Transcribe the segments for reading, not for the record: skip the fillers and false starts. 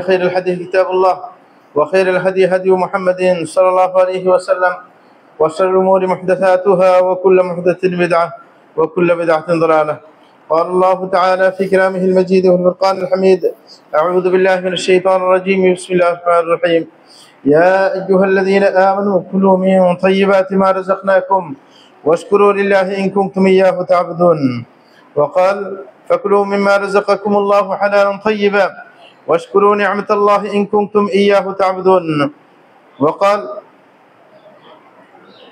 خير الحديث كتاب الله وخير الهدي هدي محمد صلى الله عليه وسلم وشر الأمور محدثاتها وكل محدثة بدعة وكل بدعة ضلالة. قال الله تعالى في كلامه المجيد والفرقان الحميد: أعوذ بالله من الشيطان الرجيم، بسم الله الرحمن الرحيم. يا أيها الذين آمنوا كلوا من طيبات ما رزقناكم واشكروا لله إن كنتم إياه تعبدون. وقال: فكلوا مما رزقكم الله حلالا طيبا واشكروا نعمة الله إن كنتم إياه تعبدون.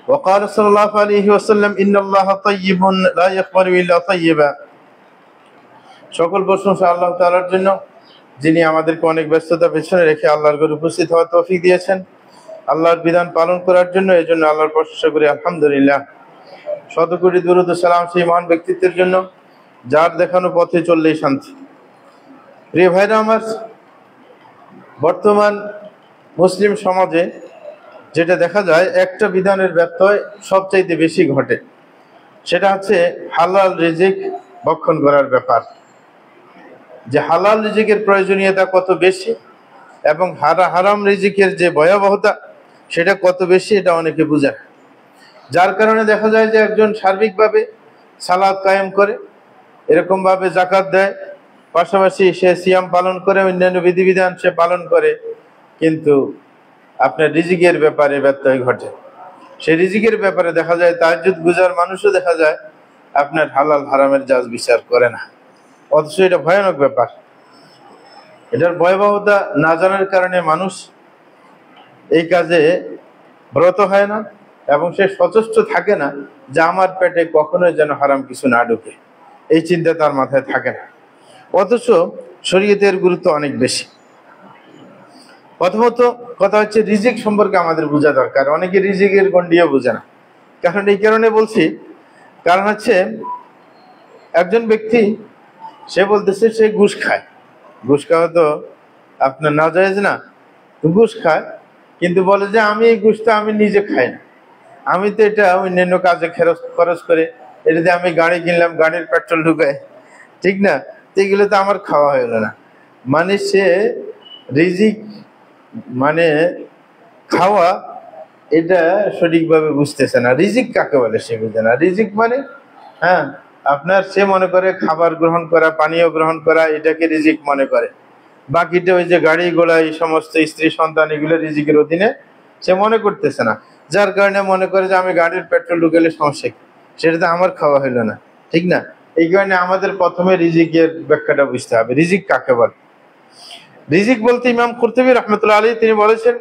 وقال صلى الله عليه وسلم: إن الله طيب لا يقبل إلا طيبا. সকল প্রশংসা আল্লাহ তাআলার জন্য, যিনি আমাদেরকে অনেক ব্যস্ততা পেছনে রেখে আল্লাহর ঘরে উপস্থিত হওয়ার তৌফিক দিয়েছেন আল্লাহর বিধান পালন করার জন্য। এই জন্য আল্লাহর প্রশংসা করি আলহামদুলিল্লাহ। শতকোটি দুরূদ ও সালাম সেই মহান ব্যক্তিত্বের জন্য যার দেখানো পথে চললেই শান্তি। প্রিয় ভাইরা আমার, বর্তমান মুসলিম সমাজে যেটা দেখা যায়, একটা বিধানের ব্যত্যয় সবচাইতে বেশি ঘটে, সেটা হচ্ছে হালাল রিজিক ভক্ষণ করার ব্যাপার। যে হালাল রিজিকের প্রয়োজনীয়তা কত বেশি এবং হারাম রিজিকের যে ভয়াবহতা সেটা কত বেশি, এটা অনেকে বুঝে না। যার কারণে দেখা যায় যে একজন সার্বিকভাবে সালাত কায়েম করে, এরকমভাবে যাকাত দেয়, পাশাপাশি সে সিয়াম পালন করে, অন্যান্য বিধিবিধান সে পালন করে, কিন্তু আপনার রিজিকের ব্যাপারে ব্যত্যয় ঘটে। সেই রিজিকের ব্যাপারে দেখা যায় তাহাজ্জুদ গুজার মানুষও দেখা যায় আপনার হালাল হারামের জাজ বিচার করে না, অথচ এটা ভয়ানক ব্যাপার। এটার ভয়াবহতা না জানার কারণে মানুষ এই কাজে ব্রত হয় না এবং সে সচেষ্ট থাকে না যে আমার পেটে কখনোই যেন হারাম কিছু না ঢুকে, এই চিন্তা তার মাথায় থাকে না। অথচ শরীয়তের গুরুত্ব অনেক বেশি। প্রথমত কথা হচ্ছে রিজিক সম্পর্কে আমাদের বোঝা দরকার। অনেকে রিজিকের গণ্ডিও বোঝে না। কারণ এই কারণে বলছি, কারণ হচ্ছে একজন ব্যক্তি সে বলতেছে সে ঘুষ খায়। ঘুষ খাওয়া তো আপনার নাজায়েজ না, ঘুষ খায়, কিন্তু বলে যে আমি এই ঘুষটা আমি নিজে খাই না, আমি তো এটা অন্যান্য কাজে খরচ করে, এটাতে আমি গাড়ি কিনলাম, গাড়ির পেট্রোল ঢুকায়, ঠিক না? তো এগুলো তো আমার খাওয়া হলো না। মানে সে রিজিক মানে খাওয়া এটা সঠিকভাবে বুঝতেছে না। রিজিক কাকে বলে সে বুঝে না। রিজিক মানে আপনার সে মনে করে খাবার গ্রহণ করা, পানীয় গ্রহণ করা, এটাকে রিজিক মনে করে। বাকিটা ওই যে গাড়ি ঘোড়া, এই সমস্ত স্ত্রী সন্তান, এগুলো রিজিকের অধীনে সে মনে করতেছে না। যার কারণে মনে করে যে আমি গাড়ির পেট্রোল ঢুকালে সমস্যা কি, সেটা তো আমার খাওয়া হইলো না, ঠিক না? এই কারণে আমাদের প্রথমে রিজিকের ব্যাখ্যাটা বুঝতে হবে। রিজিক কাকে বলে? রিজিক বলতে ইমাম কুরতুবী রাহমাতুল্লাহ আলাইহি তিনি বলেছেন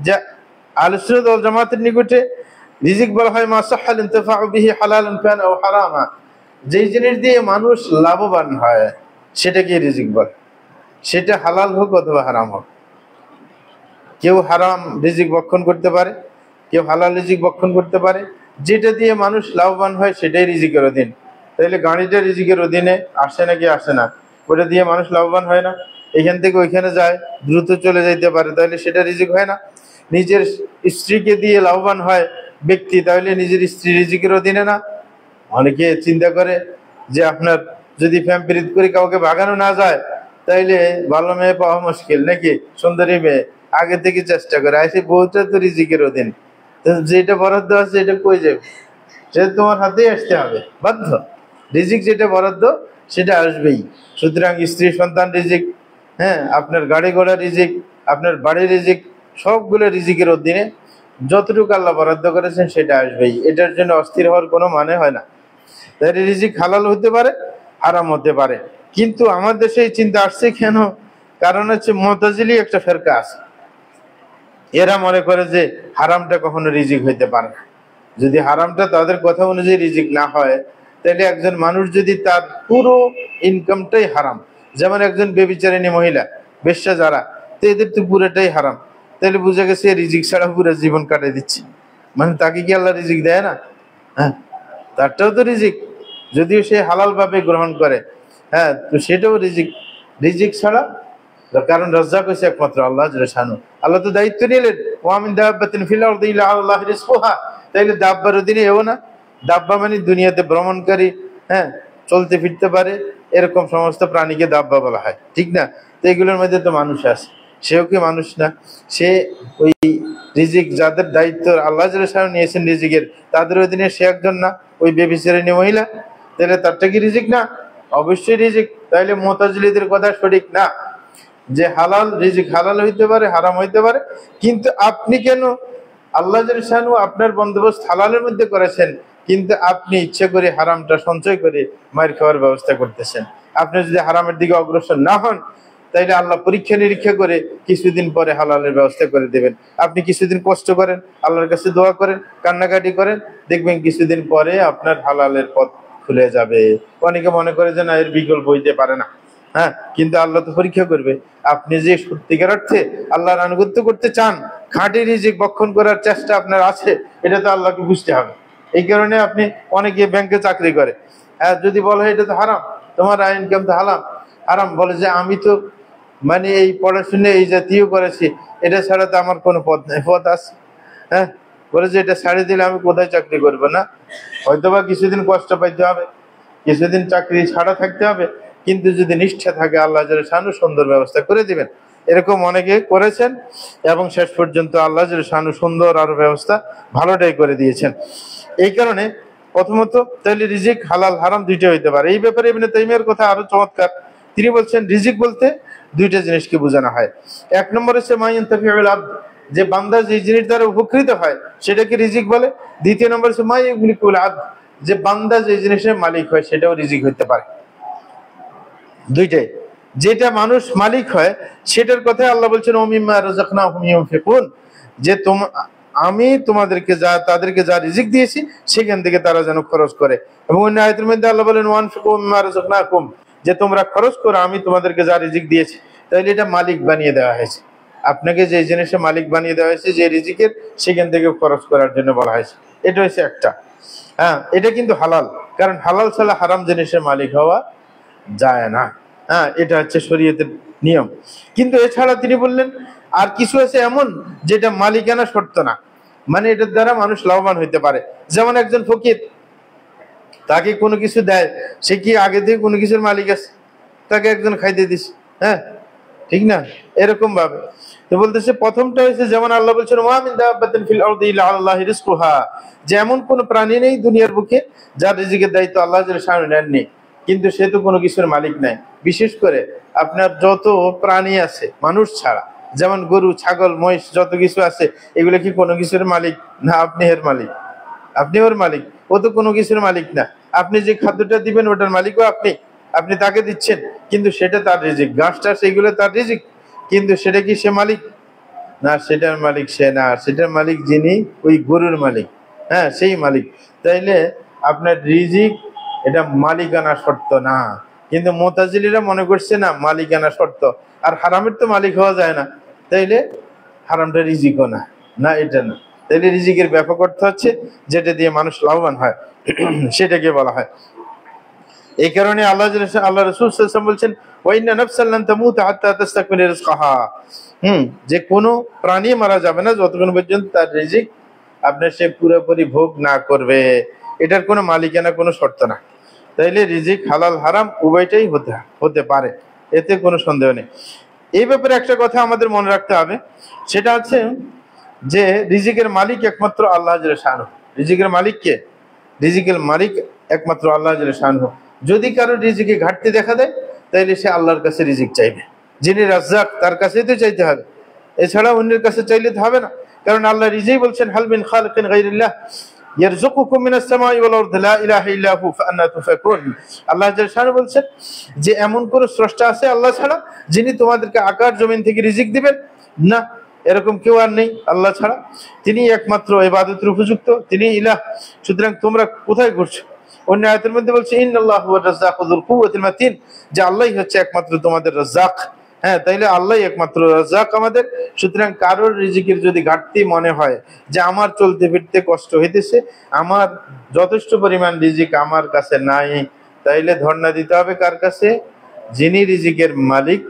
যে আহলে সুন্নাত ওয়াল জামাতের নিকটে রিজিক বলা হয় মা সাহাল ইনতিফাউ বিহি হালালান কান আও হারামা, যেই জিনিস দিয়ে মানুষ লাভবান হয় সেটাকে রিজিক বলে, সেটা হালাল হোক অথবা হারাম হোক। কেউ হারাম রিজিক ভক্ষণ করতে পারে, কেউ হালাল রিজিক ভক্ষণ করতে পারে। যেটা দিয়ে মানুষ লাভবান হয় সেটাই রিজিকের অধীন। তাহলে গাড়িটা রিজিকের অধীনে আসে নাকি আসে না? ওটা দিয়ে মানুষ লাভবান হয় না? এখান থেকে ওইখানে যায়, দ্রুত চলে যাইতে পারে, তাহলে সেটা রিজিক হয় না? নিজের স্ত্রীকে দিয়ে লাভবান হয় ব্যক্তি, তাহলে নিজের স্ত্রী রিজিকের অধীনে না? অনেকে চিন্তা করে যে আপনার যদি ফ্যাম্পিরিত করে কাউকে ভাগানো না যায় তাইলে ভালো মেয়ে পাওয়া মুশকিল, নাকি সুন্দরী মেয়ে আগে থেকে চেষ্টা করে আসে, বউটা তো রিজিকের অধীন, যেটা বরাদ্দ আছে এটা কই যাবে? সেটা তোমার হাতেই আসতে হবে, বাধ্য। রিজিক যেটা বরাদ্দ সেটা আসবেই। সুতরাং স্ত্রী সন্তান রিজিক, আপনার গাড়ি ঘোড়া রিজিক, আপনার বাড়ির রিজিক, সবগুলো রিজিকের অধীনে। যতটুকু আল্লাহ বরাদ্দ করেছেন সেটা আসবেই। এটার জন্য অস্থির হওয়ার কোনো মানে হয় না। তাই রিজিক হালাল হতে পারে, হারাম হতে পারে। কিন্তু আমার দেশে এই চিন্তা আসছে কেন? কারণ হচ্ছে মুতাজিলি একটা ফেরকা আছে, এরা মনে করে যে হারামটা কখনো রিজিক হইতে পারে না। যদি হারামটা তাদের কথা অনুযায়ী রিজিক না হয়, তাহলে একজন মানুষ যদি তার পুরো ইনকামটাই হারাম, যেমন একজন বেবিচারিণী মহিলা, বেশ্যা যারা, তো এদের তো পুরোটাই হারাম, তাহলে বুঝা গেছে রিজিক ছাড়া পুরো জীবন কাটিয়ে দিচ্ছে। মানে তাকে কি আল্লাহ রিজিক দেয় না? তারটাও তো রিজিক, যদিও সে হালাল ভাবে গ্রহণ করে, তো সেটাও রিজিক। রিজিক ছাড়া, কারণ রাজ্জাক হইছে একমাত্র আল্লাহ জalla শানু। আল্লাহ তো দায়িত্ব নিলেন, ওয়া মিন দাব্বাতিন ফিল আরদি ইল্লা আলাল্লাহি রিজকুহা। তাইলে দাব্বার অধীনে এও না? দাব্বা মানে দুনিয়াতে ভ্রমণকারী, চলতে ফিরতে পারে, এরকম সমস্ত প্রাণীকে দাব্বা বলা হয়, ঠিক না? তো এগুলোর মধ্যে তো মানুষ আছে, সেও কি মানুষ না? সে ওই রিজিক যাদের দায়িত্ব আল্লাহ জাল্লাহু নিয়েছেন রিজিকের, তাদের অধীনে সে একজন না? ওই ব্যভিচারিণী মহিলা, তাহলে তারটা কি রিজিক না? অবশ্যই রিজিক। তাইলে মুতাজিলিদের কথা সঠিক না যে হালাল রিজিক হালাল হইতে পারে, হারাম হইতে পারে, কিন্তু আপনি কেন আল্লাহ জাল্লাহু আপনার বন্দোবস্ত হালালের মধ্যে করেছেন, কিন্তু আপনি ইচ্ছে করে হারামটা সঞ্চয় করে মার খাওয়ার ব্যবস্থা করতেছেন? আপনি যদি হারামের দিকে অগ্রসর না হন, তাইলে আল্লাহ পরীক্ষা নিরীক্ষা করে কিছুদিন পরে হালালের ব্যবস্থা করে দেবেন। আপনি কিছুদিন কষ্ট করেন, আল্লাহর কাছে দোয়া করেন, কান্নাকাটি করেন, দেখবেন কিছুদিন পরে আপনার হালালের পথ খুলে যাবে। অনেকে মনে করে যে না, এর বিকল্প হইতে পারে না। হ্যাঁ, কিন্তু আল্লাহ তো পরীক্ষা করবে। আপনি যে সত্যিকার অর্থে আল্লাহর আনুগত্য করতে চান, খাঁটি রিজিক বক্ষণ করার চেষ্টা আপনার আছে, এটা তো আল্লাহকে বুঝতে হবে। এই কারণে আপনি অনেকে ব্যাংকে চাকরি করে, হ্যাঁ, যদি বলা হয় এটা তো হারাম, তোমার ইনকাম তো হারাম, বলে যে আমি তো মানে এই পড়াশুনে এই জাতীয় করেছি, এটা ছাড়া তো আমার কোনো পথ নেই। পথ আছে? হ্যাঁ, বলে যে এটা ছাড়ে দিলে আমি কোথায় চাকরি করবো? না, হয়তোবা কিছুদিন কষ্ট পাইতে হবে, কিছুদিন চাকরি ছাড়া থাকতে হবে, কিন্তু যদি নিষ্ঠা থাকে আল্লাহ জাল্লাহু সুন্দর ব্যবস্থা করে দিবেন। এরকম অনেকে করেছেন এবং শেষ পর্যন্ত আল্লাহ জাল্লাহু সুন্দর আরো ব্যবস্থা ভালোটাই করে দিয়েছেন। এই কারণে প্রথমত তাহলে রিজিক হালাল হারাম দুইটা হইতে পারে। এই ব্যাপারে ইবনে তাইমিয়ার কথা আরো চমৎকার। তিনি বলছেন রিজিক বলতে দুইটা জিনিসকে বোঝানো হয়। এক নম্বর হচ্ছে মা ইয়ানতাফিউল আবদ, যে বান্দা যে জিনিস দ্বারা উপকৃত হয় সেটাকে রিজিক বলে। দ্বিতীয় নম্বর হচ্ছে মা ইয়ামলিকুল আবদ, যে বান্দা যে জিনিসের মালিক হয় সেটাও রিজিক হইতে পারে। দুইটাই, যেটা মানুষ মালিক হয় সেটার কথা আল্লাহ বলছেন ওমিম্মা রাযাকনাহুম ইউনফিকুন, যে আমি তোমাদেরকে তাদেরকে যা রিজিক দিয়েছি সেখান থেকে তারা যেন খরচ করে। এবং অন্য আয়াতের মধ্যে আল্লাহ বলেন ওয়ানফিকু মিম্মা রাযাকনাকুম, যে তোমরা খরচ করো আমি তোমাদেরকে যা রিজিক দিয়েছি। তাহলে এটা মালিক বানিয়ে দেওয়া হয়েছে, আপনাকে যে জিনিসের মালিক বানিয়ে দেওয়া হয়েছে, যে রিজিকের, সেখান থেকে খরচ করার জন্য বলা হয়েছে। এটা হচ্ছে একটা। হ্যাঁ, এটা কিন্তু হালাল, কারণ হালাল ছাড়া হারাম জিনিসের মালিক হওয়া যায় না। হ্যাঁ, এটা হচ্ছে শরীয়তের নিয়ম। কিন্তু এছাড়া তিনি বললেন আর কিছু আছে এমন যেটা মালিকানা শর্ত না, মানে এটার দ্বারা মানুষ লাভবান হইতে পারে। যেমন একজন ফকির, তাকে কোনো কিছু দেয়, সে কি আগে থেকে কোনো কিছুর মালিক আছে? তাকে একজন খাইতে দিস, হ্যাঁ, ঠিক না? এরকম ভাবে তো বলতেছে প্রথমটা হয়েছে যেমন আল্লাহ বলছেন ওয়া মিন দাব্বাতিন ফিল আরদি ইল্লা আলাল্লাহি রিজকুহা, যেমন কোন প্রাণী নেই দুনিয়ার বুকে যার রিজিকের দায়িত্ব আল্লাহ জাল্লাহু নেননি, কিন্তু সে তো কোনো কিছুর মালিক নাই। বিশেষ করে আপনার যত প্রাণী আছে মানুষ ছাড়া, যেমন গরু, ছাগল, মহিষ, যত কিছু আছে, এগুলো কি কোনো কিছুর মালিক না? আপনি এর মালিক, আপনি ওর মালিক, ও তো কোনো কিছুর মালিক না। আপনি যে খাদ্যটা দিবেন ওটার মালিকও আপনি তাকে দিচ্ছেন, কিন্তু সেটা তার রিজিক। ঘাসটা সেগুলো তার রিজিক, কিন্তু সেটা কি সে মালিক না? সেটার মালিক সে না, সেটার মালিক যিনি ওই গরুর মালিক, হ্যাঁ, সেই মালিক। তাইলে আপনার রিজিক এটা মালিকানা শর্ত না, কিন্তু মুতাজিলিরা মনে করছে না মালিকানা শর্ত, আর হারামের তো মালিক হওয়া যায় না, তাইলে হারামটা রিজিকও না, না এটা না। তাইলে রিজিকের ব্যাপক অর্থ হচ্ছে যেটা দিয়ে মানুষ লাভবান হয় সেটাকে বলা হয়। এই কারণে আল্লাহ রাসূল সাল্লাল্লাহু আলাইহি ওয়াসাল্লাম বলছেন ওয়া ইন্না নাফসান লান তামুত হাত্তা তাস্তাকমিলা রিজকাহা, যে কোনো প্রাণী মারা যাবে না যতক্ষণ পর্যন্ত তার রিজিক আপনার সে পুরোপুরি ভোগ না করবে। এটার কোনো মালিকানা কোনো শর্ত না। তাইলে রিজিক হালাল হারাম উভয়টাই হতে পারে, এতে কোনো সন্দেহ নেই। এই ব্যাপারে একটা কথা আমাদের মনে রাখতে হবে, সেটা হচ্ছে যে রিজিকের মালিক একমাত্র আল্লাহ জাল্লাহু। রিজিকের মালিক কে? রিজিকের মালিক একমাত্র আল্লাহ জাল্লাহু। যদি কারো রিজিকে ঘাটতি দেখা দেয় তাইলে সে আল্লাহর কাছে রিজিক চাইবে, যিনি রাজ্জাক তার কাছেই তো চাইতে হবে, এছাড়া অন্যের কাছে চাইলে তো হবে না। কারণ আল্লাহ নিজেই বলছেন হাল মিন খালিকিন গায়রিল্লাহ ইয়ারযুকুকুম মিনাস সামাই ওয়াল আরদি লা ইলাহা ইল্লা হু ফাআন্না তুফাকুন। আল্লাহ জাল্লাহু বলছেন যে এমন কোন স্রষ্টা আছে আল্লাহ ছাড়া যিনি তোমাদেরকে আকাশ জমিন থেকে রিজিক দিবেন? না, এরকম কেউ আর নেই আল্লাহ ছাড়া। তিনি একমাত্র ইবাদতের উপযুক্ত, তিনি ইলাহ। সুতরাং তোমরা কোথায় ঘুরছো? অন্য আয়াতের মধ্যে বলছে ইন্নাল্লাহু হুয়ার রাজ্জাকু যুল কুওয়াতিল মাতিন, যে আল্লাহই হচ্ছে একমাত্র তোমাদের রাজ্জাক। হ্যাঁ, তাইলে আল্লাহই একমাত্র রাজ্জাক আমাদের। সুতরাং কারোর রিজিকের যদি ঘাটতি মনে হয় যে আমার চলতে ফিরতে কষ্ট হইতেছে, আমার যথেষ্ট পরিমাণ রিজিক আমার কাছে নাই, তাইলে ধর্ণা দিতে হবে কার কাছে? যিনি রিজিকের মালিক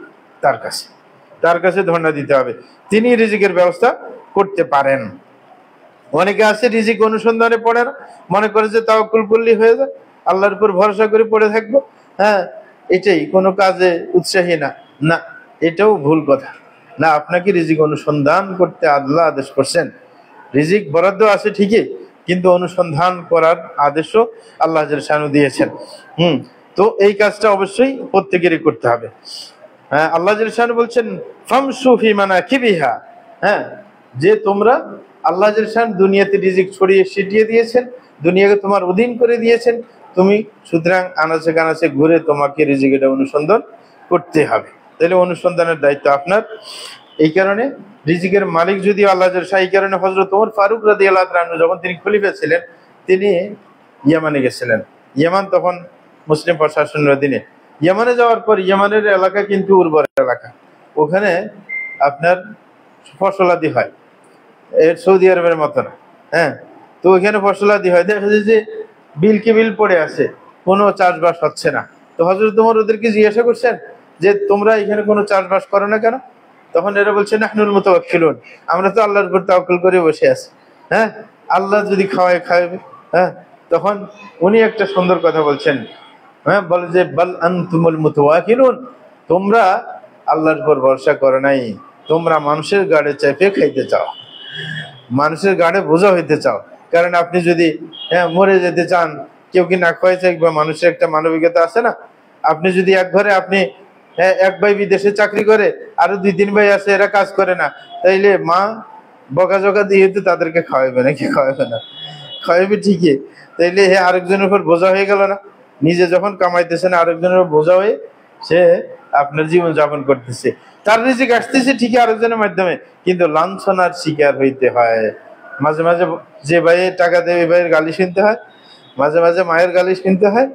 তার কাছে ধর্ণা দিতে হবে, তিনি রিজিকের ব্যবস্থা করতে পারেন। অনেকে আছে রিজিক অনুসন্ধানে পড়ে না, মনে করে যে তাওয়াক্কুল করলেই হয়ে যায়, আল্লাহর উপর ভরসা করে পড়ে থাকবো, হ্যাঁ, এটাই কোনো কাজে উৎসাহী না। না, এটাও ভুল কথা। না, আপনাকে রিজিক অনুসন্ধান করতে আল্লাহ আদেশ করছেন। রিজিক বরাদ্দ আছে ঠিকই, কিন্তু অনুসন্ধান করার আদেশও আল্লাহ জাল্লা শানু দিয়েছেন। তো এই কাজটা অবশ্যই প্রত্যেকেরই করতে হবে। হ্যাঁ, আল্লাহ জাল্লা শানু বলছেন ফামশু ফি মানাকিবিহা, হ্যাঁ, যে তোমরা আল্লাহ জাল্লা শানু দুনিয়াতে রিজিক ছড়িয়ে ছিটিয়ে দিয়েছেন, দুনিয়াকে তোমার অধীন করে দিয়েছেন, তুমি সুতরাং আনাচে কানাচে ঘুরে তোমাকে রিজিকটা অনুসন্ধান করতে হবে। তাহলে অনুসন্ধানের দায়িত্ব আপনার। এই কারণে রিজিকের মালিক যদি আল্লাহ জাল্লা শানু, এই কারণে হযরত ওমর ফারুক রাদিয়াল্লাহু তাআলা আনহু যখন তিনি খলিফা ছিলেন, তিনি ইয়ামানে গেছিলেন। ইয়ামান তখন মুসলিম প্রশাসনের অধীনে। ইয়ামানে যাওয়ার পর ইয়ামানের এলাকা কিন্তু উর্বর এলাকা, ওখানে আপনার ফসলাদি হয়, এর সৌদি আরবের মতো না। হ্যাঁ, তো ওইখানে ফসলাদি হয়, দেখা যায় যে বিল কি বিল পড়ে আছে, কোনো চাষবাস হচ্ছে না। তো হযরত ওমর ওদেরকে জিজ্ঞাসা করছেন যে তোমরা এখানে কোনো চাষবাস করো না কেন? তখন এরা বলছে নাহনুল মুতাওয়াক্কিলুন, আমরা তো আল্লাহর উপর তাওয়াক্কুল করে বসে আছি। হ্যাঁ, আল্লাহ যদি খাওয়ায় খাওয়াবে। হ্যাঁ, তখন উনি একটা সুন্দর কথা বলছেন, হ্যাঁ, বলে যে বাল আনতুমুল মুতাওয়াক্কিলুন, তোমরা আল্লাহর উপর ভরসা করো নাই, তোমরা মানুষের গাড়ে চেপে খাইতে চাও, মানুষের গাড়ে বোঝা হইতে চাও। কারণ আপনি যদি মরে যেতে চান, কেউ কি না খাওয়াই থাকবে, মানুষের একটা মানবিকতা আছে না? আপনি যদি এক ঘরে আপনি এক ভাই বিদেশে চাকরি করে, আরো 2-3 ভাই আছে এরা কাজ করে না, তাইলে মা বকাঝকা দিয়ে তো তাদেরকে খাওয়াবে নাকি? খাওয়াবে না, খাওয়াবে ঠিকই। তাইলে আরেকজনের উপর বোঝা হয়ে গেল না? নিজে যখন কামাইতেছে না, আরেকজনের উপর বোঝা হয়ে সে আপনার জীবন যাপন করতেছে। তার রিজিক আসতেছে ঠিকই আরেকজনের মাধ্যমে, কিন্তু লাঞ্ছনার শিকার হইতে হয়। মাঝে মাঝে যে ভাইয়ের টাকা দেবে ভাইয়ের গালি শুনতে হয়, মাঝে মাঝে মায়ের গালি শুনতে হয়,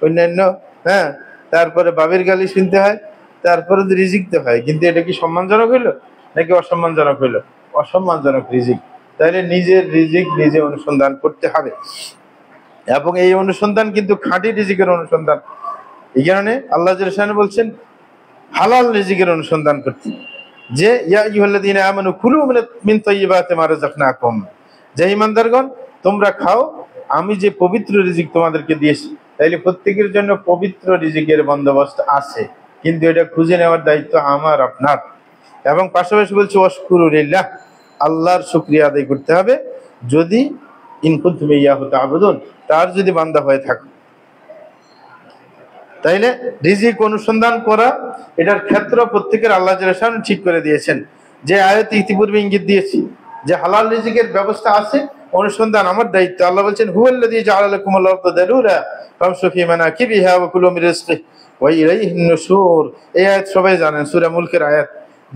অন্যান্য, হ্যাঁ, তারপরে বাবির গালি শুনতে হয়, তারপরে রিজিক দিতে হয়। কিন্তু এটা কি সম্মানজনক হইলো নাকি অসম্মানজনক হইলো? অসম্মানজনক রিজিক। তাইলে নিজের রিজিক নিজে অনুসন্ধান করতে হবে, এবং এই অনুসন্ধান কিন্তু খাঁটি রিজিকের অনুসন্ধান। এই কারণে আল্লাহ জাল্লা শানু বলছেন হালাল রিজিকের অনুসন্ধান করতে, যে ইয়া আইয়ুহাল্লাযীনা আমানু কুলু মিন তাইয়্যিবাতি মা রাযাকনাকুম, যে ঈমানদারগণ তোমরা খাও আমি যে পবিত্র রিজিক তোমাদেরকে দিয়েছি। তাইলে প্রত্যেকের জন্য পবিত্র রিজিকের বন্দোবস্ত আছে, কিন্তু এটা খুঁজে নেওয়ার দায়িত্ব আমার আপনার। এবং পাশাপাশি বলছে ওয়াশকুরু লিল্লাহ, আল্লাহর শুকরিয়া আদায় করতে হবে, যদি ইন কুনতুম ইয়াহু তা'বুদুন, তার যদি বান্দা হয়ে থাকো। তাইলে রিজিক অনুসন্ধান করা, এটার ক্ষেত্র প্রত্যেকের আল্লাহ জাল্লা শানু ঠিক করে দিয়েছেন। যে আয়াতে ইতিপূর্বে ইঙ্গিত দিয়েছি যে হালাল রিজিকের ব্যবস্থা আছে, অনুসন্ধান আমার দায়িত্ব। আল্লাহ বলছেন হুয়াল্লাযী জাআলা লাকুমুল আরদা যালুলা ফামশু ফি মানাকিবিহা ওয়া কুলু মিন রিজকিহি ওয়া ইলাইহিন নুশুর। এই আয়াত সবাই জানেন, সূরা মুলকের আয়াত,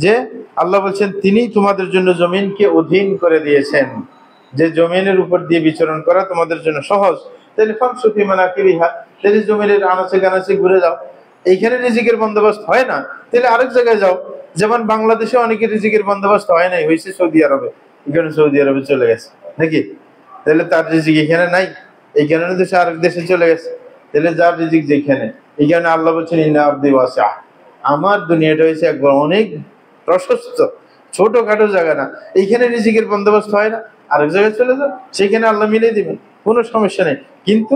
যে আল্লাহ বলছেন তিনি তোমাদের জন্য জমিনকে অধীন করে দিয়েছেন, যে জমিনের উপর দিয়ে বিচরণ করা তোমাদের জন্য সহজ। তাহলে ফামশু ফি মানাকিবিহা, তাহলে জমিনের আনাচে কানাচে ঘুরে যাও। এইখানে রিজিকের বন্দোবস্ত হয় না, তাহলে আরেক জায়গায় যাও। যেমন বাংলাদেশে অনেকের রিজিকের বন্দোবস্ত হয় নাই, হয়েছে সৌদি আরবে, এখানে সৌদি আরবে চলে গেছে নাকি? তাহলে তার রিজিক এখানে নাই, এই কারণে দেশে আরেক দেশে চলে গেছে। তাহলে যার রিজিক যেখানে, এই কারণে আল্লাহ বলছেন ইন্না আরদি ওয়াসিআ, আমার দুনিয়াটা হয়েছে একবার অনেক প্রশস্ত, ছোটখাটো জায়গা না। এইখানে রিজিকের বন্দোবস্ত হয় না, আরেক জায়গায় চলে যাও, সেখানে আল্লাহ মিলিয়ে দিবেন, কোনো সমস্যা নেই। কিন্তু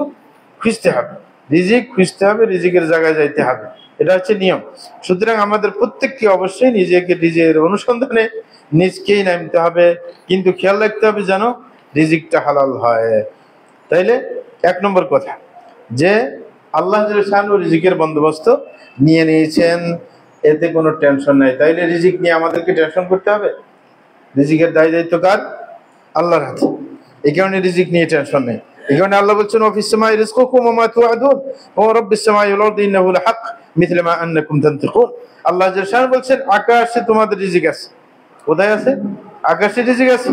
খুঁজতে হবে, রিজিক খুঁজতে হবে, রিজিকের জায়গায় যাইতে হবে, এটা হচ্ছে নিয়ম। সুতরাং আমাদের প্রত্যেককে অবশ্যই নিজেকে নিজের অনুসন্ধানে নিজকেই নামতে হবে, কিন্তু খেয়াল রাখতে হবে যেন রিজিকটা হালাল হয়। তাইলে 1 নম্বর কথা, যে আল্লাহ জাল্লা শানু রিজিকের বন্দোবস্ত নিয়ে নিয়েছেন, এতে কোনো টেনশন নাই। তাইলে রিজিক নিয়ে আমাদেরকে টেনশন করতে হবে? রিজিকের দায় দায়িত্ব কার? আল্লাহর হাতে। এই কারণে রিজিক নিয়ে টেনশন নেই। এই কারণে আল্লাহ বলছেন ওয়া ফিস সামাই রিজকুকুম ওয়া মা তুআদুন ওয়া রাব্বিস সামাই ওয়াল আরদি ইন্নাহু লাহাক মিথলা মা আন্নাকুম তানতিকুন। আল্লাহ জাল্লা শানু বলছেন আকাশে তোমাদের রিজিক আছে। কোথায় আছে? আকাশে রিজিক আছে,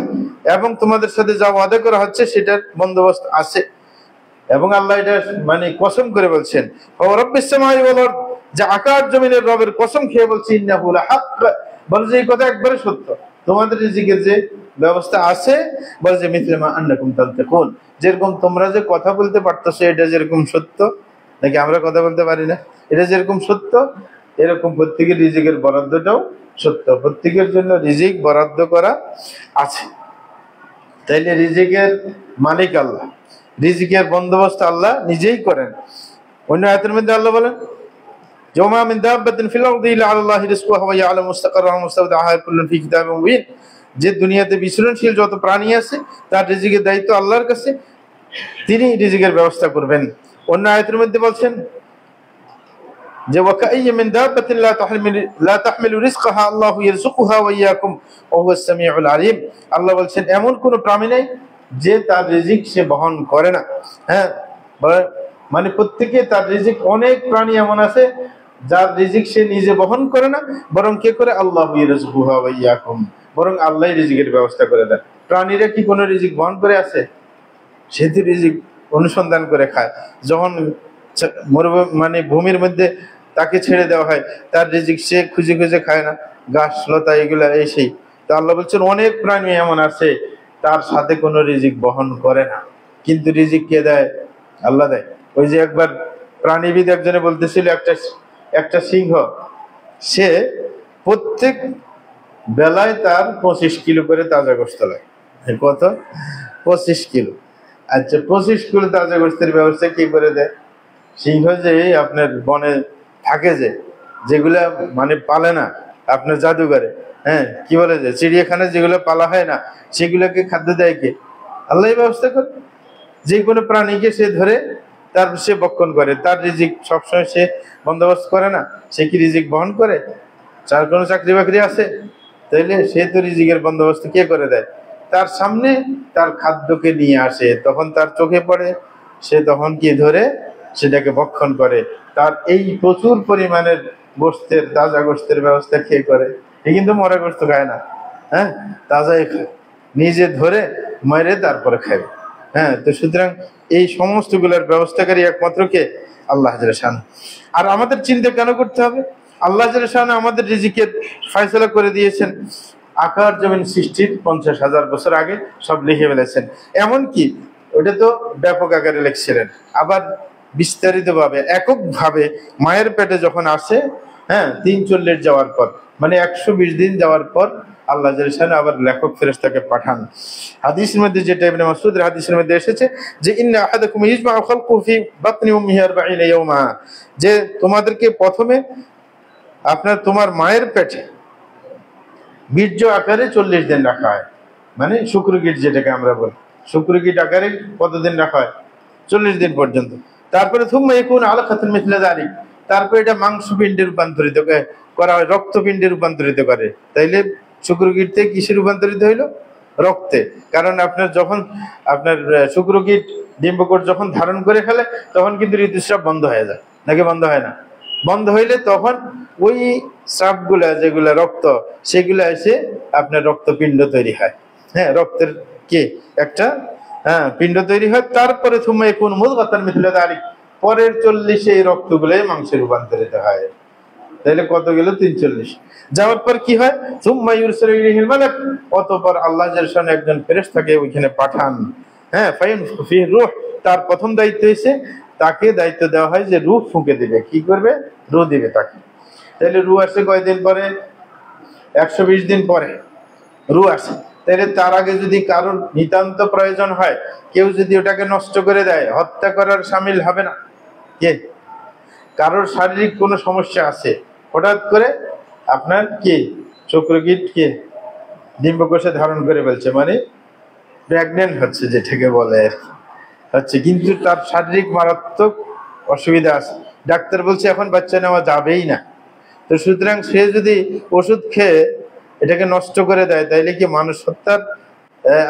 এবং তোমাদের সাথে যা ওয়াদা করা হচ্ছে সেটার বন্দোবস্ত আছে। এবং আল্লাহ এটা মানে কসম করে বলছেন ওয়া রাব্বিস সামাই ওয়াল আরদ, যে আকাশ জমিনের রবের কসম খেয়ে বলছি ইন্নাহু লাহাক, বলছে এই কথা একবারে সত্য। তোমাদের রিজিকের যে ব্যবস্থা আছে, বলছে মিথলা মা আন্নাকুম তানতিকুন, যেরকম তোমরা যে কথা বলতে পারতেছো এটা যেরকম সত্য, নাকি আমরা কথা বলতে পারি না, এটা যেরকম সত্য, এরকম প্রত্যেকের রিজিকের বরাদ্দটাও সত্য। প্রত্যেকের জন্য রিজিক বরাদ্দ করা আছে। তাইলে রিজিকের মালিক আল্লাহ, রিজিকের বন্দোবস্ত আল্লাহ নিজেই করেন। অন্য আয়াতের মধ্যে আল্লাহ বলেন ওয়ামা মিন দাব্বাতিন ফিল আরদি ইল্লা আলাল্লাহি রিজকুহা ওয়া ইয়ালামু মুস্তাকাররাহা ওয়া মুস্তাওদাআহা কুল্লুন ফি কিতাবিন মুবিন। যে দুনিয়াতে বিচরণশীল যত প্রাণী আছে তার রিজিকের দায়িত্ব আল্লাহর কাছে, তিনি রিজিকের ব্যবস্থা করবেন। অন্য আয়াতের মধ্যে বলছেন যে ওয়াকাইয়্যিম মিন দাব্বাতিন লা তাহমিলু রিজকাহা আল্লাহু ইয়ারযুকুহা ওয়া ইয়্যাকুম ওয়া হুয়াস সামিউল আলিম। আল্লাহ বলছেন এমন কোন প্রাণী নেই যে তার রিজিক সে বহন করে না। হ্যাঁ, মানে প্রত্যেকে তার রিজিক, অনেক প্রাণী এমন আছে যার রিজিক সে নিজে বহন করে না, বরং কে করে? আল্লাহু ইয়ারযুকুহা ওয়া ইয়্যাকুম, বরং আল্লাহই রিজিকের ব্যবস্থা করে দেন। প্রাণীরা কি কোনো রিজিক বহন করে আছে? সে তো রিজিক অনুসন্ধান করে খায়। যখন মানে ভূমির মধ্যে তাকে ছেড়ে দেওয়া হয়, তার রিজিক সে খুঁজে খুঁজে খায় না, ঘাস লতা এগুলা এই সেই। তো আল্লাহ বলছেন অনেক প্রাণী এমন আছে তার সাথে কোনো রিজিক বহন করে না, কিন্তু রিজিক কে দেয়? আল্লাহ দেয়। ওই যে একবার প্রাণীবিদ একজনে বলতেছিল, একটা সিংহ সে প্রত্যেক বেলায় তার 25 কিলো করে তাজা গোশত লাগে। কত? 25 কিলো। আচ্ছা, 25 কিলো তাজা গোশতের ব্যবস্থা কি করে দেয়? সিংহ যে আপনার বনে থাকে, যেগুলা মানে পালে না আপনার জাদুঘরে, হ্যাঁ কি বলে, যে চিড়িয়াখানায় যেগুলো পালা হয় না, সেগুলোকে খাদ্য দেয় কে? আল্লাহ ব্যবস্থা করে। যে কোনো প্রাণীকে সে ধরে তার সে বক্ষণ করে, তার রিজিক সবসময় সে বন্দোবস্ত করে না। সে কি রিজিক বহন করে? তার কোনো চাকরি বাকরি আছে? তাইলে সে তো রিজিকের বন্দোবস্ত কে করে দেয়? তার সামনে তার খাদ্যকে নিয়ে আসে, তখন তার চোখে পড়ে, সে তখন কি ধরে সেটাকে ভক্ষণ করে। তার এই প্রচুর পরিমাণের গোশতের, তাজা গোশতের ব্যবস্থা কে করে? এ কিন্তু মরা গোশত খায় না, হ্যাঁ তাজাই খায়, নিজে ধরে মেরে তারপরে খাবে। হ্যাঁ, তো সুতরাং এই সমস্ত গুলার ব্যবস্থাকারী একমাত্র কে? আল্লাহ জাল্লা শান। আর আমাদের চিন্তা কেন করতে হবে? আল্লাহ জাল্লা শান আমাদের রিজিকের ফয়সালা করে দিয়েছেন। আকাশ জমিন সৃষ্টির 50,000 বছর আগে সব লিখে ফেলেছেন। এমনকি ওটা তো ব্যাপক আকারে লিখছিলেন, আবার বিস্তারিত ভাবে এককভাবে মায়ের পেটে যখন আসে, হ্যাঁ 43 যাওয়ার পর, মানে 120 দিন যাওয়ার পর আল্লাহ জাল্লা শান আবার লেখক ফেরেশতাকে পাঠান। হাদিসের মধ্যে যেটা ইবনে মাসউদের হাদিসের মধ্যে এসেছে যে ইন্না আহাদাকুম ইজমাউ খালকুহু ফি বাতনি উম্মিহি 40 ইয়াওমা, যে তোমাদেরকে প্রথমে আপনার তোমার মায়ের পেটে বীর্য আকারে 40 দিন রাখা হয়, মানে শুক্রগীট যেটাকে আমরা বলি, শুক্রগীট আকারে কতদিন রাখা হয়? 40 দিন পর্যন্ত। তারপরে থুম্মা ইয়াকুন আলাকাতুন মিসলা যালিক, তারপরে এটা মাংসপিণ্ডে রূপান্তরিত করা হয়, রক্তপিণ্ডে রূপান্তরিত করে। তাইলে শুক্রগীট থেকে কিসে রূপান্তরিত হইল? রক্তে। কারণ আপনার যখন আপনার শুক্রগীট ডিম্বকোষ যখন ধারণ করে ফেলে তখন কিন্তু ঋতুস্রাব বন্ধ হয়ে যায়, নাকি বন্ধ হয় না? বন্ধ হইলে তখন ওই স্রাবগুলা যেগুলা রক্ত, সেগুলা এসে আপনার রক্তপিণ্ড তৈরি হয়। হ্যাঁ, রক্তের কি একটা পিণ্ড তৈরি হয়। তারপরে থুম্মা ইয়াকুন মুদগাতান মিসলা যালিক, পরের 40 এই রক্তগুলাই মাংসে রূপান্তরিত হয়। তাহলে কত গেল? 43। যাওয়ার পর কি হয়? সুম্মা ইউরসালু ইলাইহিল মালাক, অতঃপর আল্লাহ জাল্লা শান একজন ফেরেশতাকে ওইখানে পাঠান। হ্যাঁ, ফায়ুনফুখু ফিহি রূহ, তার প্রথম দায়িত্ব হইছে তাকে দায়িত্ব দেওয়া হয় যে রূহ ফুঁকে দিবে। কি করবে? রূহ দিবে তাকে। তাহলে রূহ আসে কয়দিন পরে? 120 দিন পরে রূহ আসে। তাহলে তার আগে যদি কারোর নিতান্ত প্রয়োজন হয়, কেউ যদি ওটাকে নষ্ট করে দেয়, হত্যা করার শামিল হবে না কে? কারোর শারীরিক কোনো সমস্যা আছে, হঠাৎ করে আপনার কি শুক্রগীট কে ডিম্বকোষে ধারণ করে ফেলছে, মানে প্রেগনেন্ট হচ্ছে যেটাকে বলে হচ্ছে, কিন্তু তার শারীরিক মারাত্মক অসুবিধা আছে, ডাক্তার বলছে এখন বাচ্চা নেওয়া যাবেই না। তো সুতরাং সে যদি ওষুধ খেয়ে এটাকে নষ্ট করে দেয়, তাইলে কি মানুষ হত্যার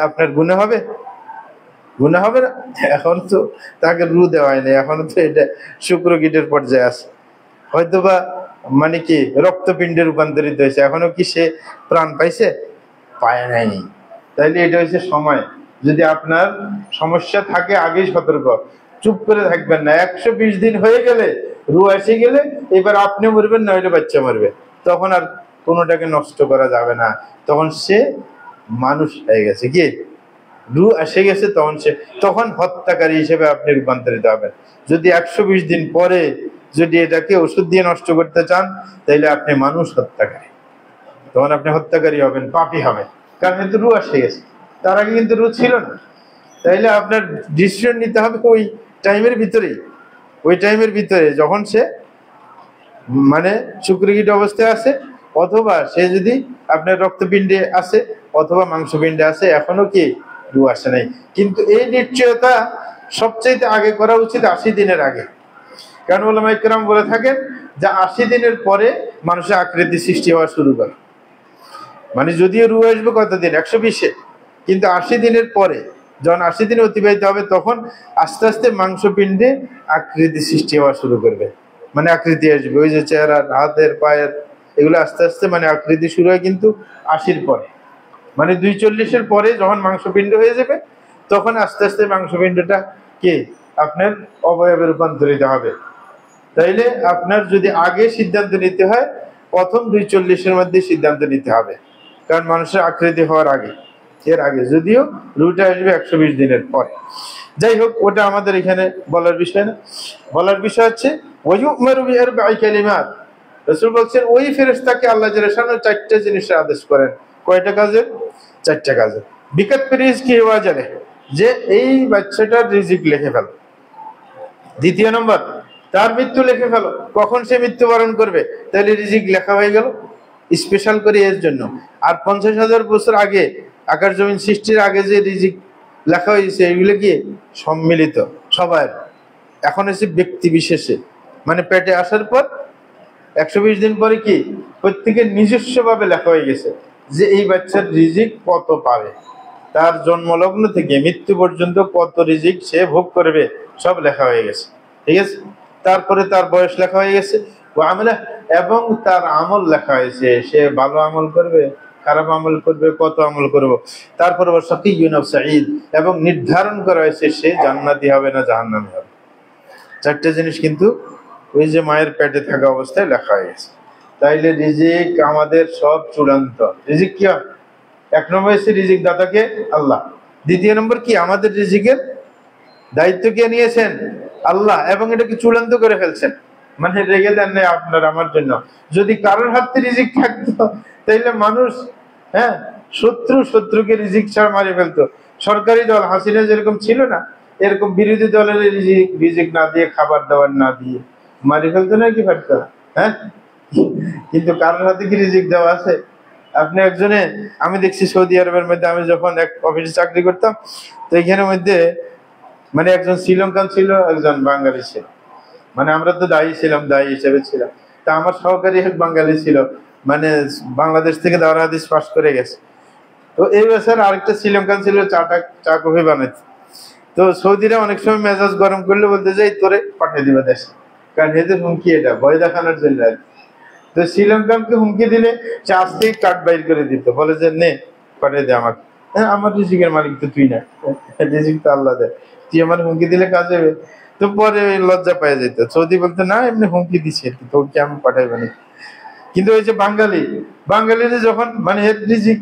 আপনার গুনাহ হবে? গুনাহ হবে না? এখন তো তাকে রূহ দেওয়া হয়নি, এখন তো এটা শুক্রগীটের পর্যায়ে আছে, হয়তোবা মানে কি রক্তপিণ্ডে রূপান্তরিত হয়েছে, এখনো কি সে প্রাণ পাইছে? পায় নাই। তাইলে এটা হচ্ছে সময়। যদি আপনার সমস্যা থাকে আগেই সতর্ক, চুপ করে থাকবেন না। 120 দিন হয়ে গেলে, রূহ এসে গেলে এবার আপনি মরবেন, না হলে বাচ্চা মরবে, তখন আর কোনোটাকে নষ্ট করা যাবে না, তখন সে মানুষ হয়ে গেছে, কি রূহ এসে গেছে, তখন হত্যাকারী হিসেবে আপনি রূপান্তরিত হবেন। যদি 120 দিন পরে যদি এটাকে ওষুধ দিয়ে নষ্ট করতে চান, তাইলে আপনি মানুষ হত্যাকারী, তখন আপনি হত্যাকারী হবেন, পাপী হবেন, কারণ কিন্তু রূহ এসে গেছে। তার আগে কিন্তু রূহ ছিল না। তাইলে আপনার ডিসিশন নিতে হবে ওই টাইমের ভিতরে, যখন সে মানে শুক্রকীট অবস্থায় আছে, অথবা সে যদি আপনার রক্তপিণ্ডে আছে, অথবা মাংসপিণ্ডে আছে, এখনো কি রু আসে নাই। কিন্তু এই নিশ্চয়তা সবচাইতে আগে করা উচিত 80 দিনের আগে। কারণ ওলামা ইকরাম বলে থাকেন যে 80 দিনের পরে মানুষের আকৃতি সৃষ্টি হওয়া শুরু করে। মানে যদিও রু আসবে কতদিন, 120-এ, কিন্তু 80 দিনের পরে, যখন 80 দিন অতিবাহিত হবে, তখন আস্তে আস্তে মাংসপিণ্ডে আকৃতি সৃষ্টি হওয়া শুরু করবে। মানে আকৃতি আসবে, ওই যে চেহারার, হাতের, পায়ের, এগুলো আস্তে আস্তে মানে আকৃতি শুরু হয় কিন্তু 80-র পরে। মানে 240-এর পরে যখন মাংসপিণ্ড হয়ে যাবে, তখন আস্তে আস্তে মাংসপিণ্ডটা কি আপনার অবয়বে রূপান্তরিত হবে। তাইলে আপনার যদি আগে সিদ্ধান্ত নিতে হয়, প্রথম 240-এর মধ্যে সিদ্ধান্ত নিতে হবে, কারণ মানুষের আকৃতি হওয়ার আগে, এর আগে। যদিও রুটা আসবে 120 দিনের পরে। যাই হোক, ওটা আমাদের এখানে বলার বিষয় না। বলার বিষয় হচ্ছে ওয়ায়ুমারু বিআরবা'i কালিমাত। রাসূল বলছেন ওই ফেরেশতাকে আল্লাহ জাল্লাহু শাআনহু 4টা জিনিসের আদেশ করেন। কয়টা কাজে? 4টা কাজে। বিকাতবি রিজকি ওয়া আজালি, যে এই বাচ্চাটার রিজিক লিখে ফেলো। দ্বিতীয় নম্বর, তার মৃত্যু লিখে ফেলো, কখন সে মৃত্যুবরণ করবে, তাহলে রিজিক লেখা হয়ে গেল স্পেশাল করে এর জন্য। আর 50,000 বছর আগে, আকাশ জমিন সৃষ্টির আগে যে রিজিক লেখা হয়েছে, এগুলো কি সম্মিলিত সবার। এখন এসে ব্যক্তি বিশেষে, মানে পেটে আসার পর 120 দিন পরে কি প্রত্যেকের নিজস্ব ভাবে লেখা হয়ে গেছে যে এই বাচ্চার রিজিক কত পাবে, তার জন্মলগ্ন থেকে মৃত্যু পর্যন্ত কত রিজিক সে ভোগ করবে, সব লেখা হয়ে গেছে। ঠিক আছে? তারপরে তার বয়স লেখা হয়ে গেছে, ও আমলা, এবং তার আমল লেখা হয়েছে, সে ভালো আমল করবে, খারাপ আমল করবে, কত আমল করব। তারপরে শাকিয়্যুন আও সাঈদ, এবং নির্ধারণ করা হয়েছে সে জান্নাতি হবে না জাহান্নামী হবে। 4টে জিনিস কিন্তু ওই যে মায়ের পেটে থাকা অবস্থায় লেখা হয়ে গেছে। তাইলে রিজিক আমাদের সব চূড়ান্ত। রিজিক কি হয়? 1 নম্বর হচ্ছে রিজিক দাতাকে আল্লাহ। দ্বিতীয় নম্বর কি, আমাদের রিজিকের দায়িত্ব কে নিয়েছেন? আল্লাহ, এবং এটাকে চূড়ান্ত করে ফেলছেন, মানে রেখে দেন নাই আপনার আমার জন্য। যদি কারোর হাতে রিজিক থাকতো, তাইলে মানুষ শত্রুকে রিজিক ছাড়া মারি ফেলতো। সরকারি দল হাসিনা যেরকম ছিল না, এরকম বিরোধী দলের রিজিক না দিয়ে, খাবার দাবার না দিয়ে মারি ফেলতো না কি পারতো? কিন্তু কারোর হাতে কি রিজিক দেওয়া আছে? আপনি একজনে, আমি দেখছি সৌদি আরবের মধ্যে, আমি যখন এক অফিসে চাকরি করতাম, তো এখানের মধ্যে মানে একজন শ্রীলঙ্কান ছিল, একজন বাঙালি ছিল। মানে আমরা তো দায়ী ছিলাম, দায়ী হিসেবে ছিলাম। তা আমার সহকারী এক বাঙালি ছিল, মানে বাংলাদেশ থেকে দাওরাত হাদিস পাস করে গেছে। তো এই বছর আরেকটা শ্রীলঙ্কান ছিল, চা কফি বানাইছে। তো সৌদিরা অনেক সময় মেজাজ গরম করলে বলতে যাই তোরে পাঠিয়ে দিবে দেশে, কারণ এদের হুমকি, এটা ভয় দেখানোর জন্য। তো শ্রীলঙ্কানকে হুমকি দিলে সে আজকেই কার্ড বাইর করে দিত, বলে যে নে পাঠিয়ে দে আমাকে। আমার রিজিকের মালিক তো তুই না, রিজিক তো আল্লাহ দেয়, তুই আমার হুমকি দিলে কাজ হবে। তো পরে লজ্জা পেয়ে যেত, সৌদি বলতে না এমনি হুমকি দিছে, তোকে আমি পাঠাইবে না। কিন্তু ওই যে বাঙালিরা যখন মানে রিজিক,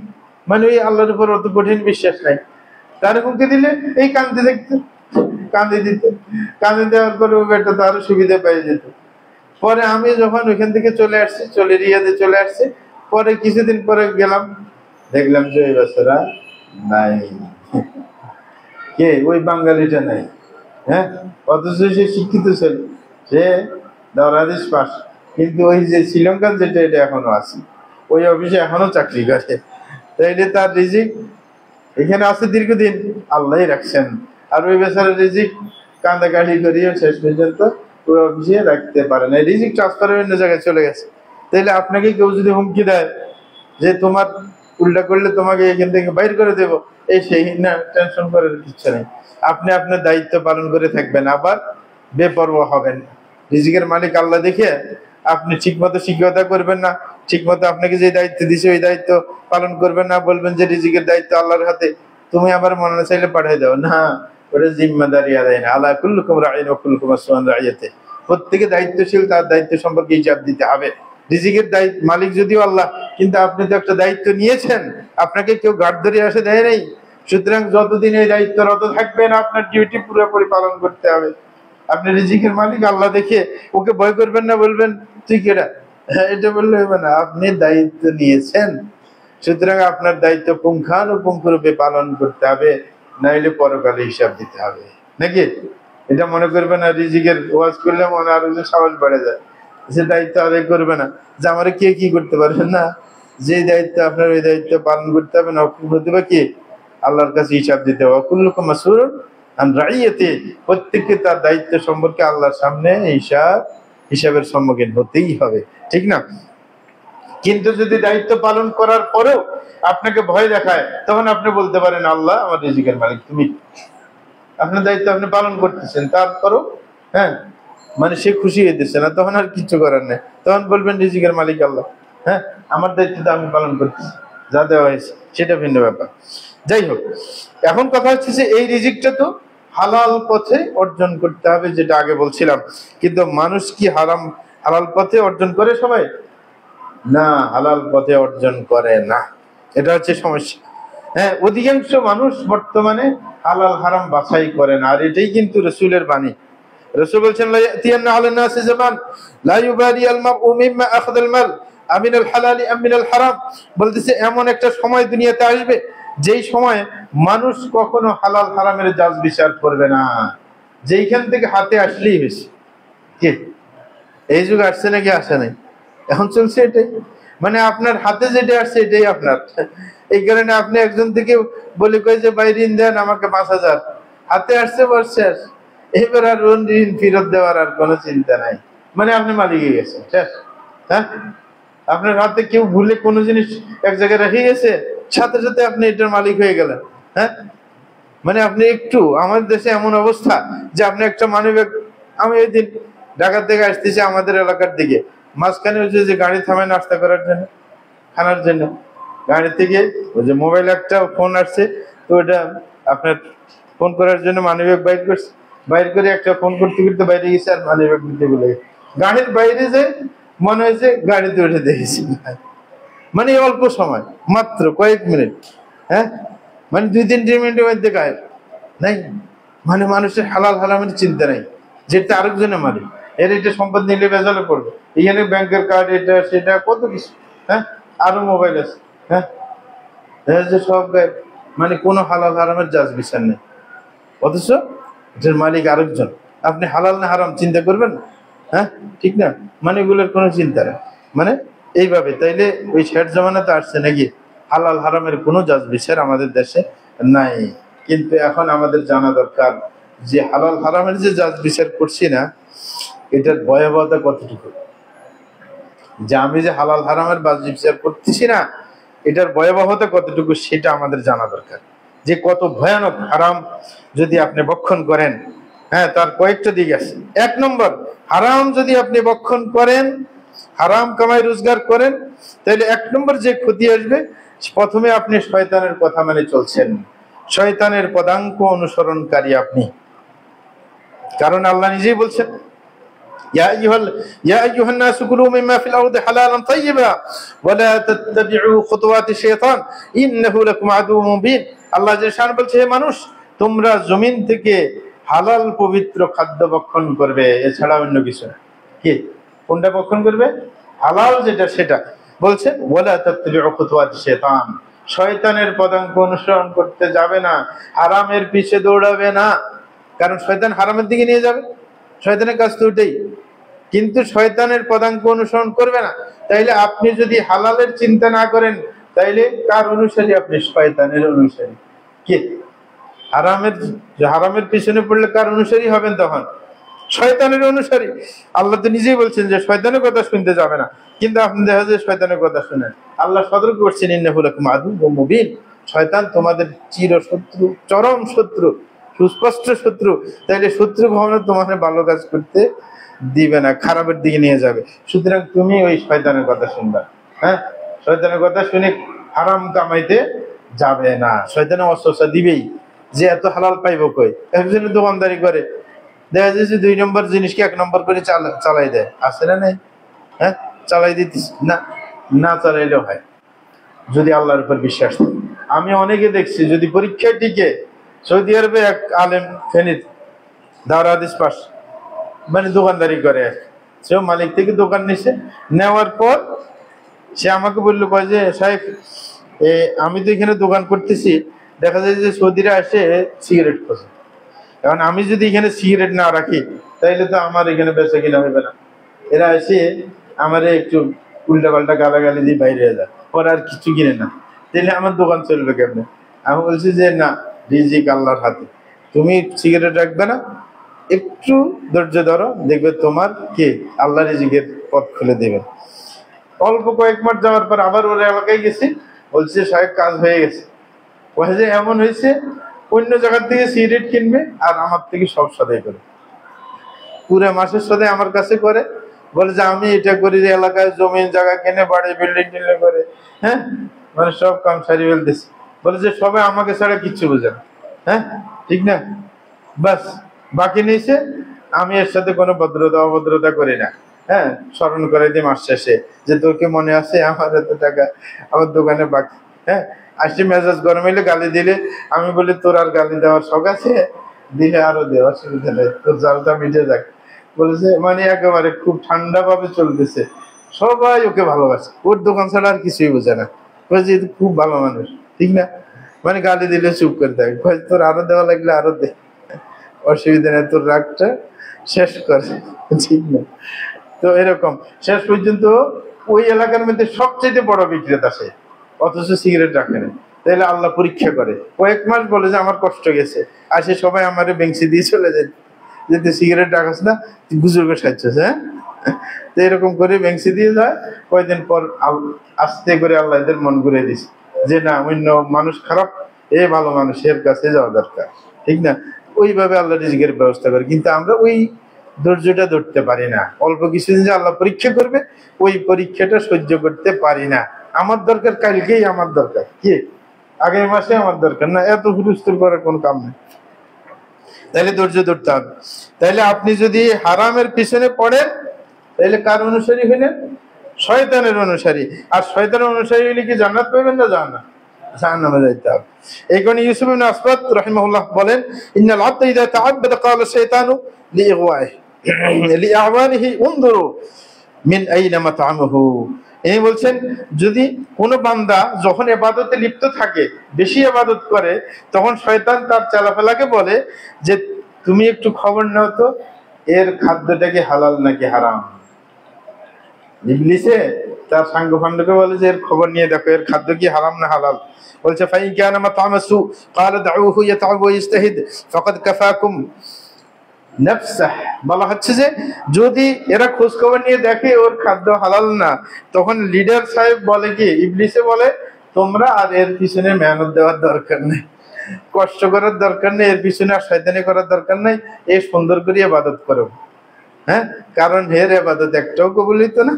মানে ওই আল্লাহর উপর অত কঠিন বিশ্বাস নাই, তার হুমকি দিলে এই কান্দে দেখতো, কান্দে দিত, কান্দে দেওয়ার পরে এটা তো আরো সুবিধা পেয়ে যেত। পরে আমি যখন ওইখান থেকে রিয়াদে চলে আসছি, পরে কিছুদিন পরে গেলাম, দেখলাম যে ওই বাচ্চারা নাই, কে ওই বাঙালিটা নাই। অথচ সে শিক্ষিত ছিল, সে দাওরাত হাদিস পাস, কিন্তু ওই যে শ্রীলঙ্কান যেটা, এটা এখনো আছে, ওই অফিসে এখনো চাকরি করে। তাইলে তার রিজিক এখানে আছে দীর্ঘদিন, আল্লাহই রাখছেন। আর ওই বেচারার রিজিক কান্দাকাটি করিয়ে শেষ পর্যন্ত ওই অফিসে রাখতে পারে না, রিজিক ট্রান্সফার অন্য জায়গায় চলে গেছে। তাইলে আপনাকে কেউ যদি হুমকি দেয় যে তোমার উল্টা করলে তোমাকে এখান থেকে বাইর করে দেবো, এই সেই না, টেনশন করার ইচ্ছা নেই। আপনি আপনার দায়িত্ব পালন করে থাকবেন, আবার বেপরোয়া হবেন। রিজিকের মালিক আল্লাহ দেখে আপনি ঠিক মতো শিক্ষকতা করবেন না, ঠিক মতো আপনাকে যে দায়িত্ব দিছে ওই দায়িত্ব পালন করবেন না, বলবেন যে রিজিকের দায়িত্ব আল্লাহর হাতে, তুমি আবার মনে চাইলে পাঠিয়ে দাও না, ওটা জিম্মাদারি আদায় না। আলা কুল্লুকুম রাঈন ওয়া কুল্লুকুম মাসউলুন আন রাইয়াতিহি, প্রত্যেকে দায়িত্বশীল, তার দায়িত্ব সম্পর্কে হিসাব দিতে হবে। রিজিকের দায়িত্ব মালিক যদিও আল্লাহ, কিন্তু আপনি তো একটা দায়িত্ব নিয়েছেন, আপনাকে কেউ গার্ড ধরে আসে দেয় নাই। সুতরাং যতদিন এই দায়িত্বরত থাকবেন, আপনার ডিউটি পুরোপুরি পালন করতে হবে। আপনি রিজিকের মালিক আল্লাহ দেখে ওকে ভয় করবেন না, বলবেন তুই কেডা, এটা বললে হবে না, আপনি দায়িত্ব নিয়েছেন। সুতরাং আপনার দায়িত্ব পুঙ্খানুপুঙ্খরূপে পালন করতে হবে, নাইলে পরকালে হিসাব দিতে হবে, নাকি? এটা মনে করবেন না রিজিকের ওয়াজ করলে মনে আরো যে সাহস বেড়ে যায়, যে দায়িত্ব আদায় করবে না, যে আমার কে কি করতে পারবেন না, যে দায়িত্ব আপনার ওই দায়িত্ব পালন করতে হবে না, প্রতিভা কি আল্লাহর কাছে হিসাব দিতে হবে। কুল্লুকুম মাসউলুন আন রাইয়াতি, প্রত্যেককে তার দায়িত্ব সম্পর্কে আল্লাহর সামনে হিসাবের সম্মুখীন হতেই হবে, ঠিক না? কিন্তু যদি দায়িত্ব পালন করার পরেও আপনাকে ভয় দেখায়, তখন আপনি বলতে পারেন আল্লাহ আমার রিজিকের মালিক, তুমি আপনার দায়িত্ব আপনি পালন করতেছেন, তারপরও হ্যাঁ মানে সে খুশি হইতেছে না, তখন আর কিছু করার নেই, তখন বলবেন রিজিকের মালিক আল্লাহ, হ্যাঁ আমার দায়িত্বটা আমি পালন করতেছি, যা দেওয়া হয়েছে সেটা ভিন্ন ব্যাপার। যাই হোক, এখন কথা হচ্ছে যে এই রিজিকটা তো হালাল পথে অর্জন করতে হবে, যেটা আগে বলছিলাম। কিন্তু মানুষ কি হালাল পথে অর্জন করে সবাই? না, হালাল পথে অর্জন করে না, এটা হচ্ছে সমস্যা। হ্যাঁ, অধিকাংশ মানুষ বর্তমানে হালাল হারাম বাছাই করে না, আর এটাই কিন্তু রাসূলের বাণী। রাসূল বলছেন লা ইয়াতিয়ান্না আলান নাসি জামান লা ইউবালি আল মারউ মিম্মা আখাযা আল মাল আমিনাল হালালি আম মিনাল হারাম। বলতেছে এমন একটা সময় দুনিয়াতে আসবে যেই সময় মানুষ কখনো হালাল হারামের জাজ বিচার করবে না, যেইখান থেকে হাতে আসলেই হয়েছে। কি এই যুগ আসছে নাকি আসে নাই? এখন চলছে এটাই, মানে আপনার হাতে যেটা আসছে এটাই আপনার। এই কারণে আপনি একজন থেকে বলে কই যে ভাই ঋণ দেন আমাকে 5,000, হাতে আসছে বসছে, এবার আর ঋণ ফেরত দেওয়ার আর কোনো চিন্তা নাই, মানে আপনি মালিক হয়ে গেছেন। হ্যাঁ, আপনার হাতে কেউ ভুলে কোনো জিনিস এক জায়গায় রেখে গেছে, সাথে সাথে আপনি এটার মালিক হয়ে গেলেন। হ্যাঁ, মানে আপনি একটু, আমাদের দেশে এমন অবস্থা যে আপনি একটা মানিব্যাগ, আমি ওই দিন ঢাকা থেকে আসতেছি আমাদের এলাকার দিকে, মাঝখানে ওই যে গাড়ি থামে নাস্তা করার জন্য, খানার জন্য, গাড়ি থেকে ওই যে মোবাইল একটা ফোন আসছে, তো ওটা আপনার ফোন করার জন্য মানিব্যাগ বাইর করে একটা ফোন করতে করতে বাইরে গেছে, আর মানিব্যাগ নিতে বলে গাড়ির বাইরে যে মনে হয়েছে গাড়িতে উঠে দেখেছি। মানে অল্প সময়, মাত্র কয়েক মিনিট, হ্যাঁ মানে 2-3 মিনিটের মধ্যে গায়েব নাই। মানে মানুষের হালাল হারামের চিন্তা নাই, যেটা আরেকজনের মালিক, এর এটা সম্পদ নিলে বেজালে পড়বে, এখানে ব্যাংকের কার্ড এটা সেটা কত কিছু, হ্যাঁ আরো মোবাইল আছে, হ্যাঁ সব গায়েব, মানে কোনো হালাল হারামের জাজ বিচার নেই, অথচ এটার মালিক আরেকজন। আপনি হালাল না হারাম চিন্তা করবেন? হ্যাঁ ঠিক না, মানে এগুলোর কোনো চিন্তা নেই। মানে এইভাবে তাইলে ওই শেষ জামানাতে আসছে নাকি হালাল হারামের কোনো জাজ বিচার আমাদের দেশে নাই। কিন্তু এখন আমাদের জানা দরকার যে হালাল হারামের যে জাজ বিচার করছি না, এটার ভয়াবহতা কতটুকু, যে আমি যে হালাল হারামের জাজ বিচার করতেছি না, এটার ভয়াবহতা কতটুকু সেটা আমাদের জানা দরকার। যে কত ভয়ানক হারাম যদি আপনি ভক্ষণ করেন, হ্যাঁ তার কয়েকটা দিক আছে। 1 নম্বর, হারাম যদি আপনি ভক্ষণ করেন, হারাম কামাই রোজগার করেন, তাহলে 1 নম্বর যে ক্ষতি আসবে, প্রথমে আপনি শয়তানের কথা মেনে চলছেন, শয়তানের পদাঙ্ক অনুসরণকারী আপনি। কারণ আল্লাহ নিজেই বলছেন ইয়া আইয়ুহান নাসু কুলু মিম্মা ফিল আরদি হালালান তাইয়্যিবা ওয়া লা তাত্তাবিউ খুতুওয়াতি শাইতান ইন্নাহু লাকুম আদুউম মুবিন। আল্লাহ যে শান বলছে, হে মানুষ তোমরা জমিন থেকে হালাল পবিত্র খাদ্য ভক্ষণ করবে, এছাড়া অন্য কিছু না। কি কোনটা ভক্ষণ করবে? হালাল যেটা সেটা বলছেন, ওয়া লা তাত্তাবিউ খুতুওয়াতি শাইতান, শয়তানের পদাঙ্ক অনুসরণ করতে যাবে না, হারামের পিছে দৌড়াবে না, কারণ শয়তান হারামের দিকে নিয়ে যাবে, শয়তানের কাজ তো ওটাই। কিন্তু শয়তানের পদাঙ্ক অনুসরণ করবে না, তাইলে আপনি যদি হালালের চিন্তা না করেন, তাইলে কার অনুসারী? আপনি শয়তানের অনুসারী। কি হারামের পিছনে পড়লে কার অনুসারী হবেন? তখন শয়তানের অনুসারী। আল্লাহ তো নিজেই বলছেন যে শয়তানের কথা শুনতে যাবে না, কিন্তু আপনি দেখা যায় শয়তানের কথা শুনেন। আল্লাহ সতর্ক করছেন, ইন্নাহু লাকুম আদুউম মুবিন, শয়তান তোমাদের চির শত্রু, চরম শত্রু, সুস্পষ্ট শত্রু। তাইলে শত্রু কখনো তোমার ভালো কাজ করতে দিবে না, খারাপের দিকে নিয়ে যাবে। সুতরাং তুমি ওই শয়তানের কথা শুনবা, হ্যাঁ শয়তানের কথা শুনে হারাম কামাইতে যাবে না। শয়তানে অস্বস্তা দিবেই যে এত হালাল পাইবো কই। একজনের দোকানদারি করে, দেখা যাচ্ছে 2 নম্বর জিনিসকে 1 নম্বর করে চালাই দেয়, আছে না নাই? হ্যাঁ চালাই দিতিস না, না চালাইলেও হয় যদি আল্লাহর উপর বিশ্বাস থাকে। আমি অনেকে দেখছি যদি পরীক্ষায় টিকে, সৌদি আরবে এক আলেম ফেনীর দাওরা হাদিস পাস, মানে দোকানদারি করে, সেও মালিক থেকে দোকান নিছে, নেওয়ার পর সে আমাকে বললো, কয় যে সাহেব আমি তো এখানে দোকান করতেছি, দেখা যায় যে সৌদিরা এসে সিগারেট খোঁজে, এখন আমি যদি এখানে সিগারেট না রাখি তাইলে তো আমার এখানে বেচা কিনা হবে না, এরা এসে আমারে একটু উল্টা পাল্টা গালাগালি দিয়ে বাইরে যায়, ওরা আর কিছু কিনে না, তাহলে আমার দোকান চলবে কেমনে? আমি বলছি যে না, রিজিক আল্লাহর হাতে, তুমি সিগারেট রাখবে না, একটু ধৈর্য ধরো, দেখবে তোমার কে আল্লাহ রিজিকের পথ খুলে দেবেন। অল্প কয়েক মাস যাওয়ার পর আবার ওর এলাকায় গেছি, বলছে সাহেব কাজ হয়ে গেছে। যে এমন হয়েছে, অন্য জায়গার থেকে সিগারেট কিনবে আর আমার থেকে সব সদাই করে, পুরো মাসের সদাই আমার কাছে করে, বলে যে আমি এটা করি, যে এলাকায় জমিন জায়গা কিনে বাড়ি বিল্ডিং টিল্ডিং করে, হ্যাঁ মানে সব কাম সারি ফেলতেছি, বলে যে সবাই আমাকে ছাড়া কিচ্ছু বোঝে না। হ্যাঁ ঠিক না? বাস বাকি নিয়েছে, আমি এর সাথে কোনো ভদ্রতা অভদ্রতা করি না। হ্যাঁ, স্মরণ করে দিই মাস শেষে যে তোর কি মনে আছে আমার এত টাকা আমার দোকানে বাকি। হ্যাঁ, আসি মেজাজ গরম হইলে গালি দিলে আমি বলি তোর আর গালি দেওয়ার শখ আছে, দিলে আরো দে, অসুবিধা নেই, তোর জালটা মিটে যাক। বলেছে মানে একেবারে খুব ঠান্ডা ভাবে চলতেছে, সবাই ওকে ভালোবাসে, ওর দোকান ছাড়া আর কিছুই বোঝে না, বলছে খুব ভালো মানুষ, ঠিক না? মানে গালি দিলে চুপ করে দেয়, তোর আরো দেওয়া লাগলে আরো দে, অসুবিধা নেই, তোর রাগটা শেষ করে, ঠিক না? তো এরকম শেষ পর্যন্ত ওই এলাকার মধ্যে সবচেয়ে বড় বিক্রেতা সে, অথচ সিগারেট রাখে না। তাহলে আল্লাহ পরীক্ষা করে, কয়েক মাস বলে যে আমার কষ্ট গেছে, আর সে সবাই আমারে বেঞ্চি দিয়ে চলে যায়, যে তুই সিগারেট রাখাস না, তুই বুজুর্গের সাহায্য। হ্যাঁ, তো এরকম করে বেঞ্চি দিয়ে যায়। কয়েকদিন পর আস্তে করে আল্লাহ এদের মন ঘুরে দিছে যে না, অন্য মানুষ খারাপ, এ ভালো মানুষ, এর কাছে যাওয়া দরকার, ঠিক না? ওইভাবে আল্লাহ রিজিকের ব্যবস্থা করে, কিন্তু আমরা ওই ধৈর্যটা ধরতে পারি না। অল্প কিছুদিন যে আল্লাহ পরীক্ষা করবে, ওই পরীক্ষাটা সহ্য করতে পারি না। আমার দরকার কালকেই, আমার দরকার কি আগামী মাসে আমার দরকার না, এত হুলস্থুল করার কোন কাম নেই। তাহলে ধৈর্য ধরতে হবে। তাহলে আপনি যদি হারামের পিছনে পড়েন, তাহলে কার অনুসারী হইলেন? শয়তানের অনুসারী। আর শয়তানের অনুসারী হইলে কি জান্নাত পাবেন না জাহান্নাম? জাহান্নামে যাইতে হবে। এই কারণে ইউসুফ ইবনে আসবাত রাহিমাহুল্লাহ বলেন, ইন্নাল আবদা ইযা তাআব্বাদা ক্বালা শাইতানু লিআওয়ানিহি উনজুরু মিন আইনা মাতআমুহু। এই বলছেন, যদি কোনো বান্দা যখন ইবাদতে লিপ্ত থাকে, বেশি ইবাদত করে, তখন শয়তান তার চালাফেলাকে বলে যে তুমি একটু খবর নাও তো, এর খাদ্যটা কি হালাল নাকি হারাম। ইবলিসে তার সাঙ্গ ফান্ডকে বলে যে এর খবর নিয়ে দেখো, এর খাদ্য কি হারাম না হালাল। বলছে ফাইন কানা মাতআমাসু ক্বালা দাউহু ইয়াতা'ব ওয়া ইজতাহিদ ফাকাদ কাফাকুম নাফসাহ। বলা হচ্ছে যে যদি এরা খোঁজ খবর নিয়ে দেখে ওর খাদ্য হালাল না, তখন লিডার সাহেব বলে কি, ইবলিসে বলে তোমরা আর এর পিছনে মেহনত দেওয়ার দরকার নেই, কষ্ট করার দরকার নেই, এর পিছনে আর শয়তানি করার দরকার নেই, এই সুন্দর করে ইবাদত করো। হ্যাঁ, কারণ হের ইবাদত একটাও কবুল হইতো না,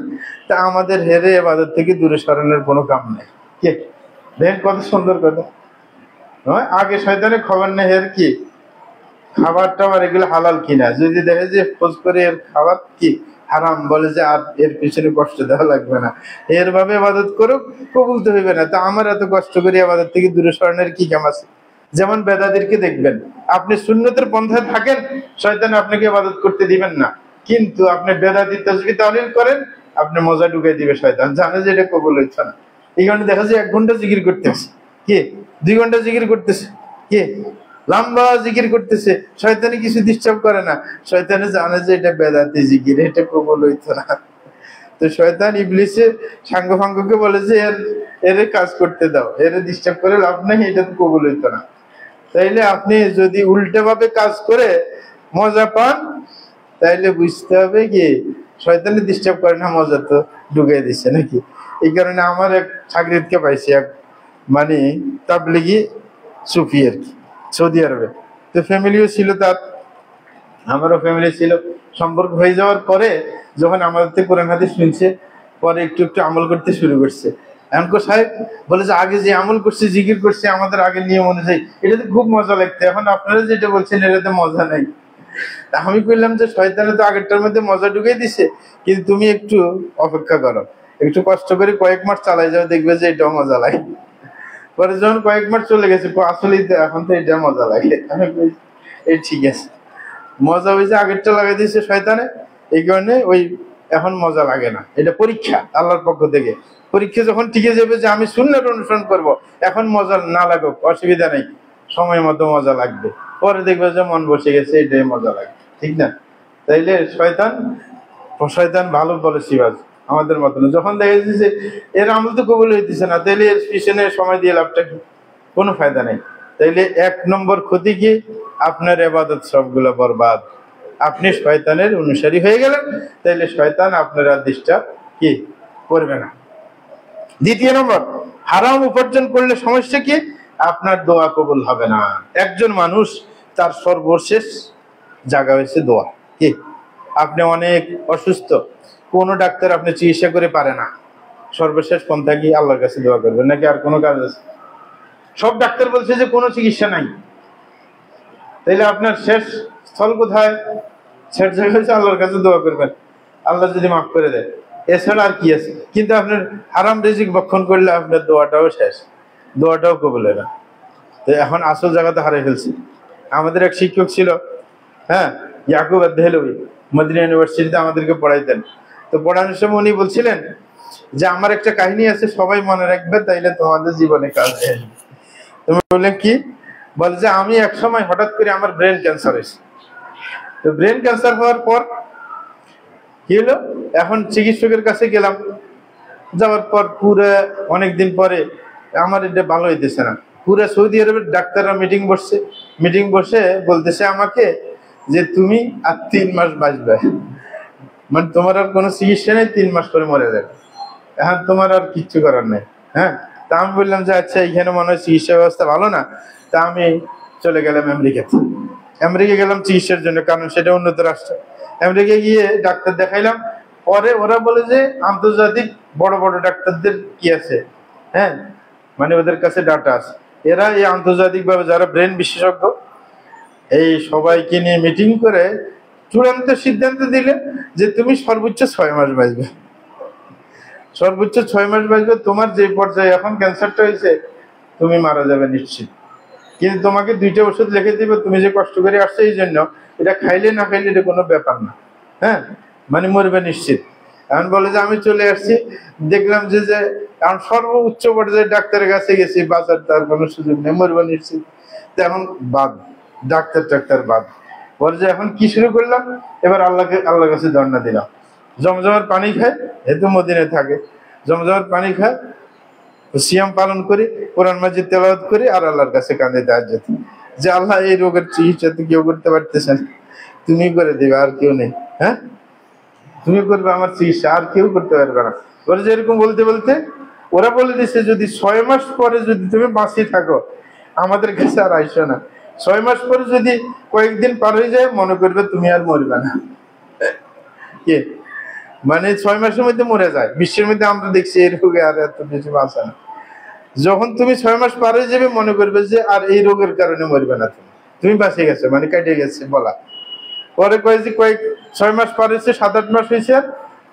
তা আমাদের হেরে ইবাদত থেকে দূরে সরানোর কোনো কাম নেই। কে দেখেন কত সুন্দর কথা। আগে শয়তানের খবর নেই হের কি খাবার টাবার এগুলো হালাল কিনা, যদি দেখে যে খোঁজ করে এর খাবার কি হারাম, বলে যে আর এর পিছনে কষ্ট দেওয়া লাগবে না, এর ভাবে ইবাদত করো, কবুল তো হইবে না, তা আমার এত কষ্ট করে ইবাদত থেকে দূরে সরানোর কি কাম আছে? যেমন বেদাতিরকে দেখবেন, আপনি সুন্নতের পন্থায় থাকেন, শয়তান আপনাকে ইবাদত করতে দিবেন না, কিন্তু আপনি বেদাতির তাসবিহ তাহলিল করেন, আপনি মজা ঢুকাই দিবে শয়তান, জানে যে এটা কবুল হইছে না। এই কারণে দেখা যায় 1 ঘন্টা জিকির করতেছে, কে 2 ঘন্টা জিকির করতেছে, কে লম্বা জিকির করতেছে, শয়তানি কিছু ডিস্টার্ব করে না, শয়তানে জানে যে এটা বেদাতি জিকির, এটা কবুল হইতো না। তো শয়তান ইবলিসে সাঙ্গ ফাঙ্গকে বলে যে এর কাজ করতে দাও, এর ডিস্টার্ব করে লাভ নাই, এটা তো কবুল হইতো না। তাইলে আপনি যদি উল্টে ভাবে কাজ করে মজা পান, তাইলে বুঝতে হবে কি শয়তানে ডিস্টার্ব করে না, মজা তো ঢুকিয়ে দিচ্ছে নাকি। এই কারণে আমার এক ছাগরিদকে পাইছি, এক মানে তাবলিগি সুফি আর কি, সৌদি আরবে। তো ফ্যামিলিও ছিল তার, আমারও ফ্যামিলি ছিল। সম্পর্ক হয়ে যাওয়ার পরে যখন আমাদের থেকে কোরআন হাদিস শুনছে, পরে একটু একটু আমল করতে শুরু করছে। এমনকো সাহেব বলে যে আগে যে আমল করছে, জিকির করছে আমাদের আগের নিয়ম অনুযায়ী, এটাতে খুব মজা লাগতো, এখন আপনারা যেটা বলছেন এটাতে মজা নাই। আমি কইলাম যে শয়তানে তো আগেরটার মধ্যে মজা ঢুকিয়ে দিছে, কিন্তু তুমি একটু অপেক্ষা করো, একটু কষ্ট করে কয়েক মাস চালাই যাও, দেখবে যে এটাও মজা লাগে। পরে যখন কয়েক মাস চলে গেছে, আসলে এখন তো এটা মজা লাগে। আমি এই ঠিক আছে, মজা হয়েছে আগেরটা লাগাই দিয়েছে শয়তানে, এই কারণে ওই এখন মজা লাগে না। এটা পরীক্ষা আল্লাহর পক্ষ থেকে, পরীক্ষা যখন টিকে যাবে যে আমি সুন্নাত অনুসরণ করব, এখন মজা না লাগুক অসুবিধা নেই, সময় মতো মজা লাগবে, পরে দেখবে যে মন বসে গেছে, এটাই মজা লাগে, ঠিক না? তাইলে শয়তান শয়তান ভালো পলিসিবাজ আমাদের মতন। যখন দেখা যাচ্ছে যে এর আমল তো কবুল হইতেছে না, তাইলে এর পিছনে সময় দিয়ে লাভটা কি? কোনো ফায়দা নেই। তাইলে 1 নম্বর ক্ষতি কি? আপনার ইবাদত সবগুলো বরবাদ। আপনি শয়তানের অনুসারী হয়ে গেলেন, তাইলে শয়তান আপনার ডিস্টার্ব কি করবে না। 2 নম্বর, হারাম উপার্জন করলে সমস্যা কি? আপনার দোয়া কবুল হবে না। একজন মানুষ তার সর্বশেষ জায়গা হয়েছে দোয়া। কি? আপনি অনেক অসুস্থ, কোনো ডাক্তার আপনি চিকিৎসা করে পারে না, সর্বশেষ পন্থা কি? আল্লাহর কাছে দোয়া করবেন। নাকি আর কোনো কাজ আছে? সব ডাক্তার বলছে যে কোনো চিকিৎসা নাই, তাইলে আপনার শেষ স্থল কোথায়? শেষ জায়গা হচ্ছে আল্লাহর কাছে দোয়া করবেন, আল্লাহ যদি মাফ করে দেয়। এছাড়া আর কি আছে? কিন্তু আপনার হারাম রিজিক ভক্ষণ করলে আপনার দোয়াটাও শেষ, দোয়াটাও কবুল হবে না। তো এখন আসল জায়গাতে হারিয়ে ফেলছি। আমাদের এক শিক্ষক ছিল, হ্যাঁ, ইয়াকুব আদ-দেহলভী, মদিনা ইউনিভার্সিটিতে আমাদেরকে পড়াইতেন। তো পড়ানোর সময় উনি বলছিলেন যে আমার একটা কাহিনী আছে, সবাই মনে রাখবে, তাইলে তোমাদের জীবনে কাজে আসবে। তুমি বললেন কি? বলে যে আমি এক সময় হঠাৎ করে আমার ব্রেন ক্যান্সার হয়েছে। তো ব্রেন ক্যান্সার হওয়ার পর কি হলো, এখন চিকিৎসকের কাছে গেলাম, যাওয়ার পর পুরো অনেকদিন পরে আমার এটা ভালো হইতেছে না। পুরো সৌদি আরবের ডাক্তাররা মিটিং বসে বলতেছে আমাকে যে তুমি আর 3 মাস বাঁচবে, মানে তোমার আর কোনো চিকিৎসা নেই, 3 মাস করে মরে যাবে, এখন তোমার আর কিচ্ছু করার নেই। হ্যাঁ, তা আমি বললাম যে আচ্ছা এখানে মনে হয় চিকিৎসা ব্যবস্থা ভালো না, তা আমি চলে গেলাম আমেরিকাতে। আমেরিকা গেলাম চিকিৎসার জন্য, কারণ সেটা উন্নত রাষ্ট্র। আমেরিকা গিয়ে ডাক্তার দেখাইলাম, পরে ওরা বলে যে আন্তর্জাতিক বড় বড় ডাক্তারদের কি আছে, হ্যাঁ, মানে ওদের কাছে ডাটা আছে, এরা এই আন্তর্জাতিক ভাবে যারা ব্রেন বিশেষজ্ঞ, এই সবাইকে নিয়ে মিটিং করে চূড়ান্ত সিদ্ধান্ত দিলে যে তুমি সর্বোচ্চ 6 মাস বাঁচবে, সর্বোচ্চ 6 মাস বাঁচবে। তোমার যে পর্যায়ে এখন ক্যান্সারটা হয়েছে, তুমি মারা যাবে নিশ্চিত, কিন্তু তোমাকে 2টা ওষুধ লিখে দিবে, তুমি যে কষ্ট করে আসছো এই জন্য, এটা খাইলে না খাইলে এটা কোনো ব্যাপার না, হ্যাঁ, মানে মরবে নিশ্চিত। এখন বলে যে আমি চলে আসছি, দেখলাম যে এখন সর্বোচ্চ পর্যায়ে ডাক্তারের কাছে গেছি, বাঁচার তার কোনো সুযোগ নেই, মরবে নিশ্চিত। তো এখন বাদ, ডাক্তার বাদ। বলে যে এখন কি শুরু করলাম, এবার আল্লাহর কাছে ধর্ণা দিলাম, জমজমের পানি খায়, যেহেতু মদিনায় থাকে, জমজমের পানি খায়, সিয়াম পালন করি, কোরআন মাজিদ তেলাওয়াত করি, আর আল্লাহর কাছে কাঁদে তাহাজ্জুদ, যে আল্লাহ এই রোগের চিকিৎসা তো কেউ করতে পারতেছেন, তুমি করে দিবে, আর কেউ নেই, হ্যাঁ, তুমি করবে আমার চিকিৎসা, আর কেউ করতে পারবে না। ওরা যে এরকম বলতে বলতে ওরা বলে দিচ্ছে যদি 6 মাস পরে যদি তুমি বাঁচিয়ে থাকো, আমাদের কাছে আর আইসো না। 6 মাস পরে যদি কয়েকদিন পার হয়ে যায়, মনে করবে তুমি আর মরবে না। কে মানে 6 মাসের মধ্যে মরে যায়। বিশ্বের মধ্যে আমরা দেখছি এই রোগে আর এত বেশি বাঁচে না। যখন তুমি 6 মাস পার হয়ে যাবে, মনে করবে যে আর এই রোগের কারণে মরবে না, তুমি বাঁচে গেছো, মানে কেটে গেছে বলা। পরে কয়েক 6 মাস পার হয়েছে, 7-8 মাস হয়েছে,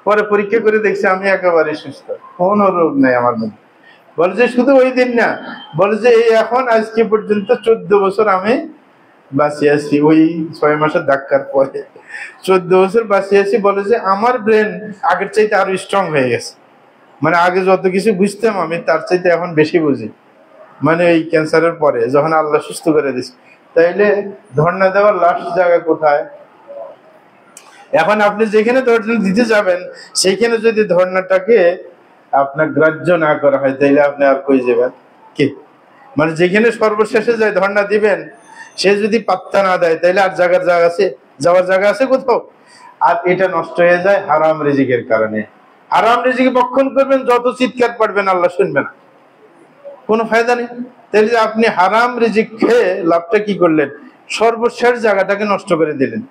পরে পরীক্ষা করে দেখছে আমি একেবারে সুস্থ, কোনো রোগ নাই আমার মধ্যে। বলে যে শুধু ওই দিন না, বলে যে এই এখন আজকে পর্যন্ত 14 বছর আমি বাঁচিয়ে আছি, ওই 6 মাসের ধাক্কার পরে 14 বছর বাঁচিয়ে আছি। বলে যে আমার ব্রেন আগের চাইতে আরো স্ট্রং হয়ে গেছে, মানে আগে যত কিছু বুঝতাম আমি তার চাইতে এখন বেশি বুঝি, মানে এই ক্যান্সারের পরে যখন আল্লাহ সুস্থ করে দিচ্ছে। তাইলে ধর্ণা দেওয়ার লাস্ট জায়গা কোথায়? এখন আপনি যেখানে ধর্ণা দিতে যাবেন, সেইখানে যদি ধর্ণাটাকে আপনার গ্রাহ্য না করা হয়, তাইলে আপনি আর কই যাবেন? কি মানে যেখানে সর্বশেষে যায় ধর্ণা দিবেন, সে যদি পাত্তা না দেয়, তাইলে আর যাওয়ার জায়গা আছে কোথাও? আর এটা নষ্ট হয়ে যায় হারাম রিজিকের কারণে। হারাম রিজিক ভক্ষণ করবেন, যত চিৎকার পারবেন আল্লাহ শুনবে না, কোনো ফায়দা নেই। তাইলে আপনি হারাম রিজিক খেয়ে লাভটা কি করলেন? সর্বশেষ জায়গাটাকে নষ্ট করে দিলেন,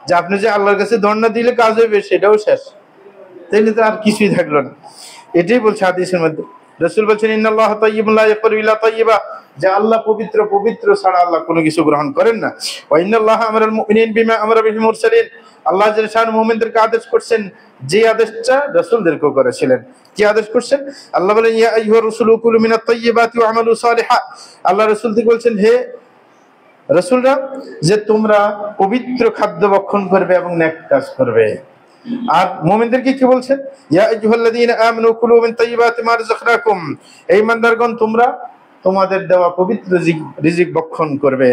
যে আপনি যে আল্লাহর কাছে ধর্ণা দিলে কাজ হইবে সেটাও শেষ, তাইলে তো আর কিছুই থাকলো না। এটাই বলছে হাদিসের মধ্যে, রাসূল বলছেন ইন্নাল্লাহা তাইয়্যিবুন লা ইয়াকবালু ইল্লা তাইয়্যিবা, যে আল্লাহ পবিত্র, পবিত্র ছাড়া আল্লাহ কোনো কিছু গ্রহণ করেন না। ওয়া ইন্নাল্লাহা আমারাল মুমিনিন বিমা আমারা বিহিল মুরসালিন, আল্লাহ জাল্লা শাআনুহু মুমিনদেরকে আদেশ করছেন যে আদেশটা রাসূলদেরকেও করেছিলেন। কি আদেশ করছেন? আল্লাহ বলেন ইয়া আইয়ুহার রাসূলু কুলু মিনাত তাইয়্যিবাতি ওয়া আমালু সালিহা, আল্লাহ রাসূল থেকে বলছেন হে রাসূলরা, যে তোমরা পবিত্র খাদ্য ভক্ষণ করবে এবং নেক কাজ করবে। আর মুমিনদেরকে কি বলছেন? ইয়া আইয়ুহাল্লাযীনা আমানু কুলু মিন তাইয়্যিবাতি মা রাযাকনাকুম, এই ইমানদারগণ তোমরা তোমাদের দেওয়া পবিত্র রিজিক ভক্ষণ করবে।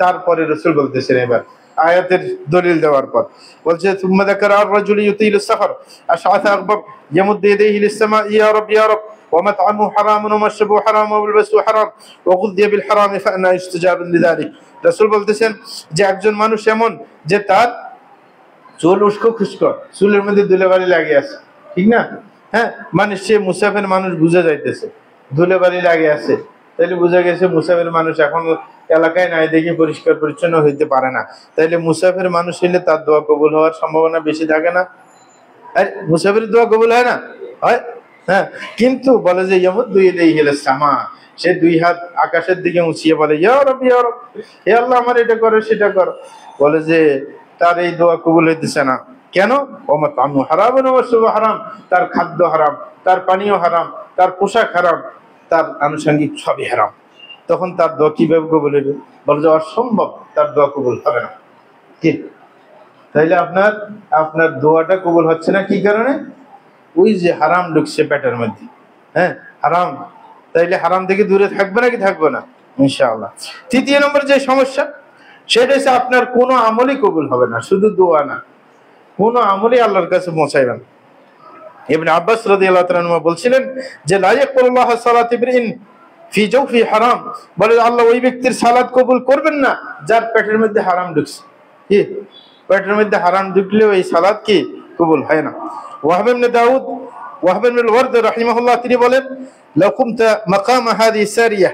তারপরে রাসূল বলতেছেন এবার আয়াতের দলিল দেওয়ার পর বলছে সুম্মা যাকারা আর-রাজুল ইউতিলুস সাফার আশআথা আকবার ইয়ামুদ্দু ইয়াদাইহি লিস-সামা ইয়া রাব ইয়া রাব ওয়া মাত'আমুহু হারামুন ওয়া মাশরাবুহু হারাম ওয়া মালবাসুহু হারাম ওয়া গুযিয়া বিল হারাম ফাআন্না ইস্তিজাবু লিযালিক। রাসূল বলতেছেন যে একজন মানুষ এমন যে তার চুল উস্কো খুস্কো, চুলের মধ্যে ধুলাবালি লাগে আছে, ঠিক না? হ্যাঁ, মানে সে মুসাফির মানুষ, বুঝা যাইতেছে ধুলাবালি লাগে আছে, তাইলে বোঝা গেছে মুসাফির মানুষ এখন এলাকায় নাই দেখে পরিষ্কার পরিচ্ছন্ন হইতে পারে না। তাইলে মুসাফির মানুষ হইলে তার দোয়া কবুল হওয়ার সম্ভাবনা বেশি থাকে না? মুসাফির দোয়া কবুল হয় না? হয়। হ্যাঁ, কিন্তু বলে যে ইয়ামুদ্দু ইয়াদাইহি লিস-সামা, সে দুই হাত আকাশের দিকে উঁচিয়ে বলে ইয়া রাব ইয়া রাব, হে আল্লাহ আমার এটা করো সেটা করো। বলে যে তার এই দোয়া কবুল হইতেছে না। কেন? ওয়া মাত'আমুহু হারামুন ওয়া মাশরাবুহু হারাম, তার খাদ্য হারাম, তার পানীয় হারাম, তার পোশাক হারাম, তার আনুষঙ্গিক সবই হারাম। তখন তার দোয়া কিভাবে কবুল হবে? বলে যে অসম্ভব, তার দোয়া কবুল হবে না। কি? তাইলে আপনার দোয়াটা কবুল হচ্ছে না কি কারণে? ওই যে হারাম ঢুকছে পেটের মধ্যে। হ্যাঁ, হারাম। তাইলে হারাম থেকে দূরে থাকবে নাকি থাকবে না? ইনশাআল্লাহ। তৃতীয় নম্বর যে সমস্যা, সেটা হচ্ছে আপনার কোনো আমলই কবুল হবে না, শুধু দোয়া না, কোনো আমলই আল্লাহর কাছে পৌঁছাইবে না। ইবনে আব্বাস রাদিয়াল্লাহু তাআলা আনহু বলছিলেন যে লা ইয়াকবালুল্লাহু সালাত ইবরিন ফি জাওফি হারাম, বলে আল্লাহ ওই ব্যক্তির সালাত কবুল করবেন না যার পেটের মধ্যে হারাম ঢুকছে। কি? পেটের মধ্যে হারাম ঢুকলে ওই সালাত কি কবুল হয় না। ওয়াহব ইবনে দাউদ, ওয়াহব ইবনে ওয়ারদ রাহিমাহুল্লাহ তিনি বলেন লাউ কুমতা মাকামা হাযিহি সারিয়াহ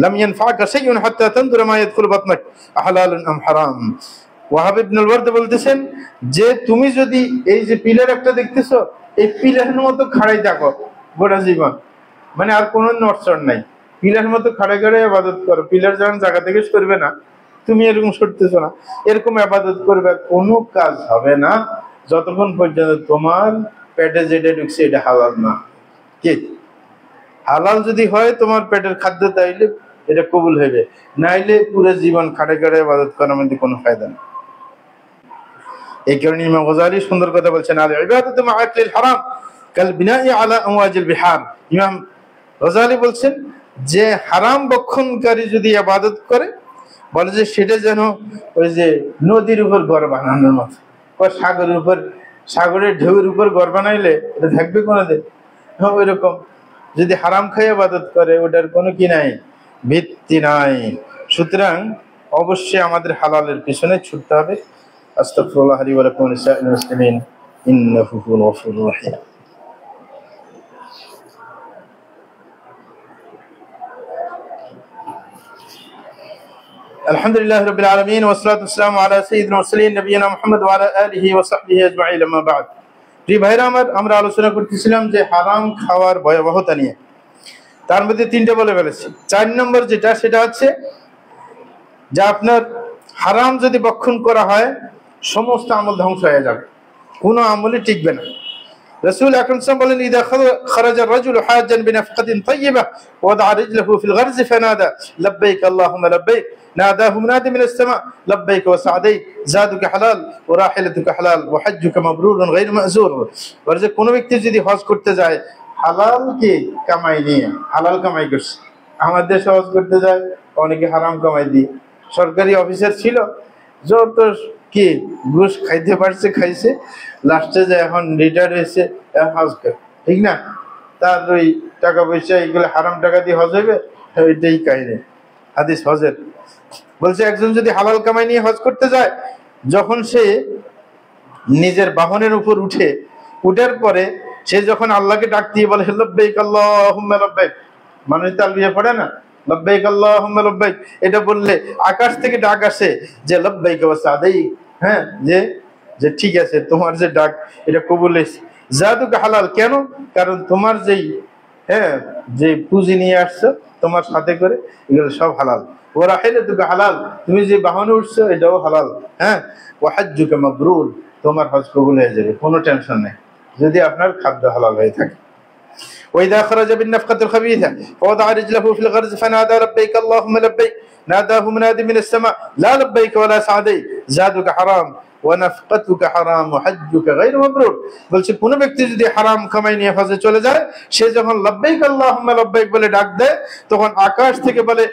লাম ইয়ানফা'কা শাইউন হাত্তা তানদুরা মা ইয়াদখুলু বাতনাক আহলালুন আম হারাম। ওয়াহব ইবনে ওয়ারদ বলতেছেন যে তুমি যদি এই যে পিলার একটা দেখতেছো, এই পিলারের মতো খাড়াই থাকো গোটা জীবন, মানে আর কোনো নড়চড় নাই, পিলারের মতো খাড়াই খাড়াই ইবাদত করো, পিলার যখন জায়গা থেকে সরবে না, তুমি এরকম সরতেছো না, এরকম ইবাদত করবে, কোনো কাজ হবে না যতক্ষণ পর্যন্ত তোমার পেটে যেটা ঢুকছে এটা হালাল না। কি? হালাল যদি হয় তোমার পেটের খাদ্য, তাইলে এটা কবুল হবে, নাইলে পুরো জীবন খাড়াই খাড়াই ইবাদত করার মধ্যে কোনো ফায়দা নেই। এই কারণে ইমাম গজালি সুন্দর কথা বলছেন, আল ইবাদাতু মা আকলিল হারাম কাল বিনাই আলা আমওয়াজিল বিহার। ইমাম গজালি বলছেন যে হারাম বক্ষণকারী যদি ইবাদত করে, বলে যে সেটা যেন ওই যে নদীর উপর ঘর বানানোর মতো, সাগরের উপর, সাগরের ঢেউয়ের উপর ঘর বানাইলে এটা থাকবে কোনোদিন? হ্যাঁ, ওই রকম যদি হারাম খাই ইবাদত করে, ওটার কোনো কি নাই, ভিত্তি নাই। সুতরাং অবশ্যই আমাদের হালালের পিছনে ছুটতে হবে। আস্তাগফিরুল্লাহ লি ওয়া লাকুম ওয়া লিসাইরিল মুসলিমিন ইন্নাহু হুয়াল গফুরুর রহিম। আলহামদুলিল্লাহি রাব্বিল আলামিন ওয়া সলাতু ওয়াসসালামু আলা সাইয়্যিদিল মুরসালিন নবিয়িনা মুহাম্মদ ওয়া আলা আলিহি ওয়া সাহবিহি আজমাইন, আম্মা বা'দ। প্রিয় ভাইরা আমার, আমরা আলোচনা করতেছিলাম যে হারাম খাওয়ার ভয়াবহতা নিয়ে। তার মধ্যে তিনটা বলে ফেলেছি। 4 নম্বর যেটা, সেটা হচ্ছে যে আপনার হারাম যদি বক্ষণ করা হয় সমস্ত আমল ধ্বংস হয়ে যাবে, কোনো আমলই টিকবে না। রাসূল আকরাম সাল্লাল্লাহু আলাইহি ওয়াসাল্লাম বলেন ইদা খারাজা আর-রাজুলু হাজ্জান বিনাফকাতিন তাইয়্যিবা ওয়া ওয়াদা'a রিজলাহু ফিল গারজি ফানাদা লাব্বাইক আল্লাহুম্মা লাব্বাইক নাদাহু মুনাদি মিনাস সামা লাব্বাইক ওয়া সা'দাইক যাদুকা হালাল ওয়া রাহিলাতুকা হালাল ওয়া হজ্জুকা মাবরুরুন গায়রু মা'জুর। বলে যে কোনো ব্যক্তি যদি হজ করতে যায় হালাল কি কামাই নিয়ে, হালাল কামাই করছে, আমাদের দেশে হজ করতে যায় অনেকে হারাম কামাই দিয়ে, সরকারি অফিসার ছিল, যত কি ঘুষ খাইতে পারছে খাইছে, লাস্টে যে এখন রিটায়ার হয়েছে হজ করে, ঠিক না? তার ওই টাকা পয়সা এগুলো হারাম টাকা দিয়ে হজ হইবে, ওইটাই কাহিনী হাদিস হজের। বলছে একজন যদি হালাল কামাই নিয়ে হজ করতে যায়, যখন সে নিজের বাহনের উপর উঠার পরে সে যখন আল্লাহকে ডাক দিয়ে বলে লব্বাইক আল্লাহুম্মা লব্বাইক, মানুষ তালবিয়া পড়ে না, লব্বাইক আল্লাহুম্মা লব্বাইক, এটা বললে আকাশ থেকে ডাক আসে যে লব্বাইক ওয়া সা'দাইক। হ্যাঁ, যে ঠিক আছে, তোমার যে ডাক এটা কবুল হয়েছে। যাদুকা হালাল, কেন? কারণ তোমার যে পুঁজি নিয়ে আসছো তোমার সাথে করে, এগুলো সব হালাল। ওয়া রাহিলাতুকা হালাল, তুমি যে বাহনে উঠছো এটাও হালাল। হ্যাঁ, ওয়া হজ্জুকা মাবরুর, তোমার হজ কবুল হয়ে যাবে, কোনো টেনশন নেই যদি আপনার খাদ্য হালাল হয়ে থাকে। وإذا خرج بالنفقة الخبيثة فوضع رجله في الغرز فنادى لبيك اللهم لبيك ناداه منادي من السماء لا لبيك ولا سعديك زادك حرام ونفقتك حرام وحجك غير مبرور। বলছে কোন ব্যক্তি যদি হারাম কামাই নিয়ে হজে চলে যায়, সে যখন লব্বাইক আল্লাহুম্মা লব্বাইক বলে ডাক দেয়, তখন আকাশ থেকে বলে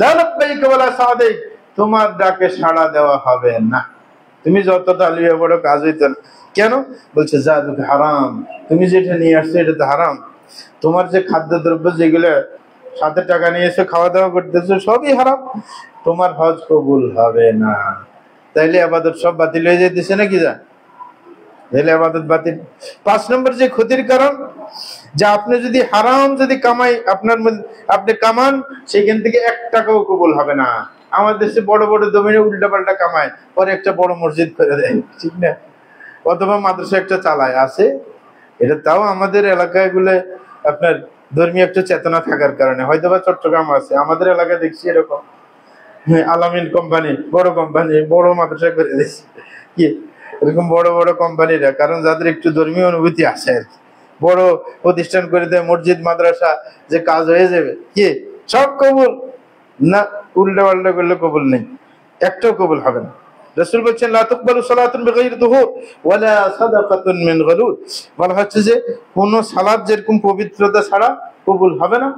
লা লব্বাইক ওয়ালা সা'দাইক, তোমার ডাকে সাড়া দেওয়া হবে না, তুমি যত তালিয়া বড় কাজ হইতো না। কেন? বলছে জাদুক হারাম, তুমি যেটা নিয়ে আসছো এটা তো হারাম। তোমার যে খাদ্যদ্রব্য যেগুলো সাথে টাকা নিয়ে এসে খাওয়া দাওয়া করতেছো সবই হারাম, তোমার হজ কবুল হবে না। তাইলে আবাদত সব বাতিল হয়ে যাইতেছে নাকি? যা তাহলে আবাদত বাতিল। 5 নম্বর যে ক্ষতির কারণ, যে আপনি যদি হারাম যদি কামাই আপনার মধ্যে আপনি কামান, সেখান থেকে 1 টাকাও কবুল হবে না। আমাদের দেশে বড় বড় জমিনে উল্টা পাল্টা কামায়, পরে একটা বড় মসজিদ করে দেয়, ঠিক না? অথবা মাদ্রাসা একটা চালায় আছে, এটা তাও আমাদের এলাকায় গুলো আপনার ধর্মীয় একটা চেতনা থাকার কারণে। হয়তো বা চট্টগ্রাম আছে, আমাদের এলাকায় দেখছি এরকম আলামিন কোম্পানি, বড় কোম্পানি বড় মাদ্রাসা করে দিচ্ছে। কি এরকম বড় বড় কোম্পানিরা, কারণ যাদের একটু ধর্মীয় অনুভূতি আছে আর কি, বড় প্রতিষ্ঠান করে দেয়, মসজিদ মাদ্রাসা, যে কাজ হয়ে যাবে, কি সব কবুল না, উল্টা পাল্টা করলে কবুল নেই, একটাও কবুল হবে না। রাসূল বলেছেন লা তুকবালু সালাতুন বিগাইরি তুহুর ওয়ালা সাদাকাতুন মিন গালুল, বলা হচ্ছে যে কোন সালাত যেরকম পবিত্রতা ছাড়া কবুল হবে না,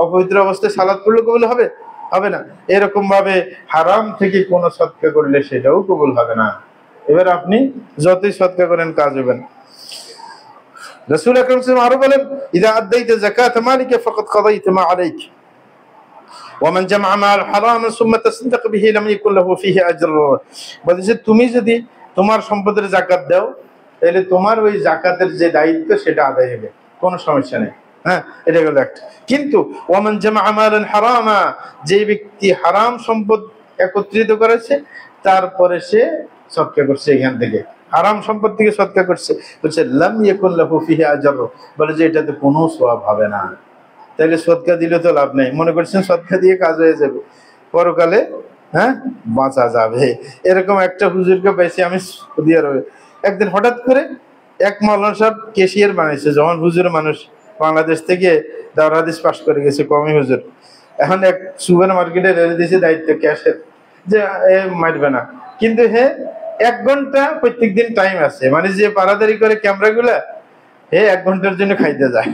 অপবিত্র অবস্থায় সালাত পড়লে কবুল হবে হবে না, এরকম ভাবে হারাম থেকে কোন সদকা করলে সেটাও কবুল হবে না। এবার আপনি যতই সদকা করেন কাজ হবে না। রাসূল আকরাম সাল্লাল্লাহু আলাইহি ওয়াসাল্লাম আরো বলেন ইযা আদাইতা যাকাত মালিকা ফাকাদ কাদাইতা মা আলাইক ওয়ামান জামা মাল হারাম সুম্মা তাসাদ্দাক বিহি লাম ইয়াকুন লাহু ফিহি আজর। বলেছে তুমি যদি তোমার সম্পদের যাকাত দাও, তাহলে তোমার ওই যাকাতের যে দায়িত্ব সেটা আদায় হবে, কোনো সমস্যা নেই। হ্যাঁ, এটা গেল একটা। কিন্তু ওয়ামান জামা মালান হারামা, যে ব্যক্তি হারাম সম্পদ একত্রিত করেছে তারপরে সে সদকা করছে, এখান থেকে হারাম সম্পদ থেকে সদকা করছে, বলছে লাম ইয়াকুন লাহু ফিহি আজর, বলে যে এটাতে কোনো সওয়াব হবে না। তাহলে সদকা দিলে তো লাভ নেই, মনে করছেন সদকা দিয়ে কাজ হয়ে যাবে, পরকালে হ্যাঁ বাঁচা যাবে। এরকম একটা হুজুরকে পাইছি আমি সৌদি আরবে। একদিন হঠাৎ করে এক মাওলানা সাহেব কেশিয়ার বানাইছে, যখন হুজুর মানুষ বাংলাদেশ থেকে দাওরাত হাদিস পাস করে গেছে, কমই হুজুর, এখন এক সুপার মার্কেটে রেখে দিয়েছে দায়িত্ব ক্যাশের, যে এ মারবে না, কিন্তু 1 ঘন্টা প্রত্যেক দিন টাইম আছে, মানে যে পারাদারি করে ক্যামেরা গুলা 1 ঘন্টার জন্য খাইতে যায়।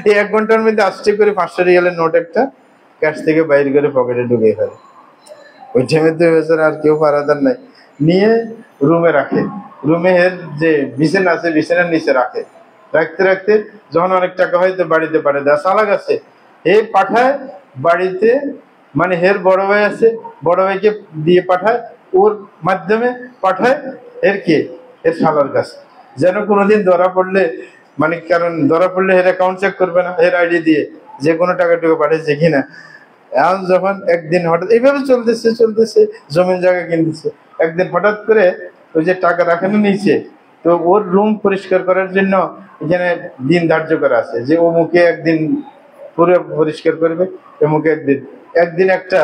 এই 1 ঘন্টার মধ্যে আসছে করে 500 রিয়ালের নোট একটা ক্যাশ থেকে বাইরে করে পকেটে ঢুকিয়ে ফেলে। ওই টাইমে তো বেচারা আর কেউ পারাদার নাই, নিয়ে রুমে রাখে, রুমে এর যে বিছানা আছে বিছানার নিচে রাখে, রাখতে রাখতে যখন অনেক টাকা হয় তো বাড়িতে পাঠিয়ে দেয়। চালাক আছে, পাঠায় বাড়িতে, মানে হের বড় ভাই আছে, বড় ভাইকে দিয়ে পাঠায়, ওর মাধ্যমে পাঠায় এর শালার কাছে, যেন কোনোদিন ধরা পড়লে, মানে কারণ ধরা পড়লে এর অ্যাকাউন্ট চেক করবে না, এর আইডি দিয়ে যে কোনো টাকা পাঠিয়েছে কিনা। এখন যখন একদিন হঠাৎ এইভাবে চলতেছে চলতেছে, জমিন জায়গা কিনতেছে, একদিন হঠাৎ করে ওই যে টাকা রাখানো নিচে, তো ওর রুম পরিষ্কার করার জন্য এখানে দিন ধার্য করা আছে, যে অমুকে একদিন পুরো পরিষ্কার করবে, অমুকে একদিন একটা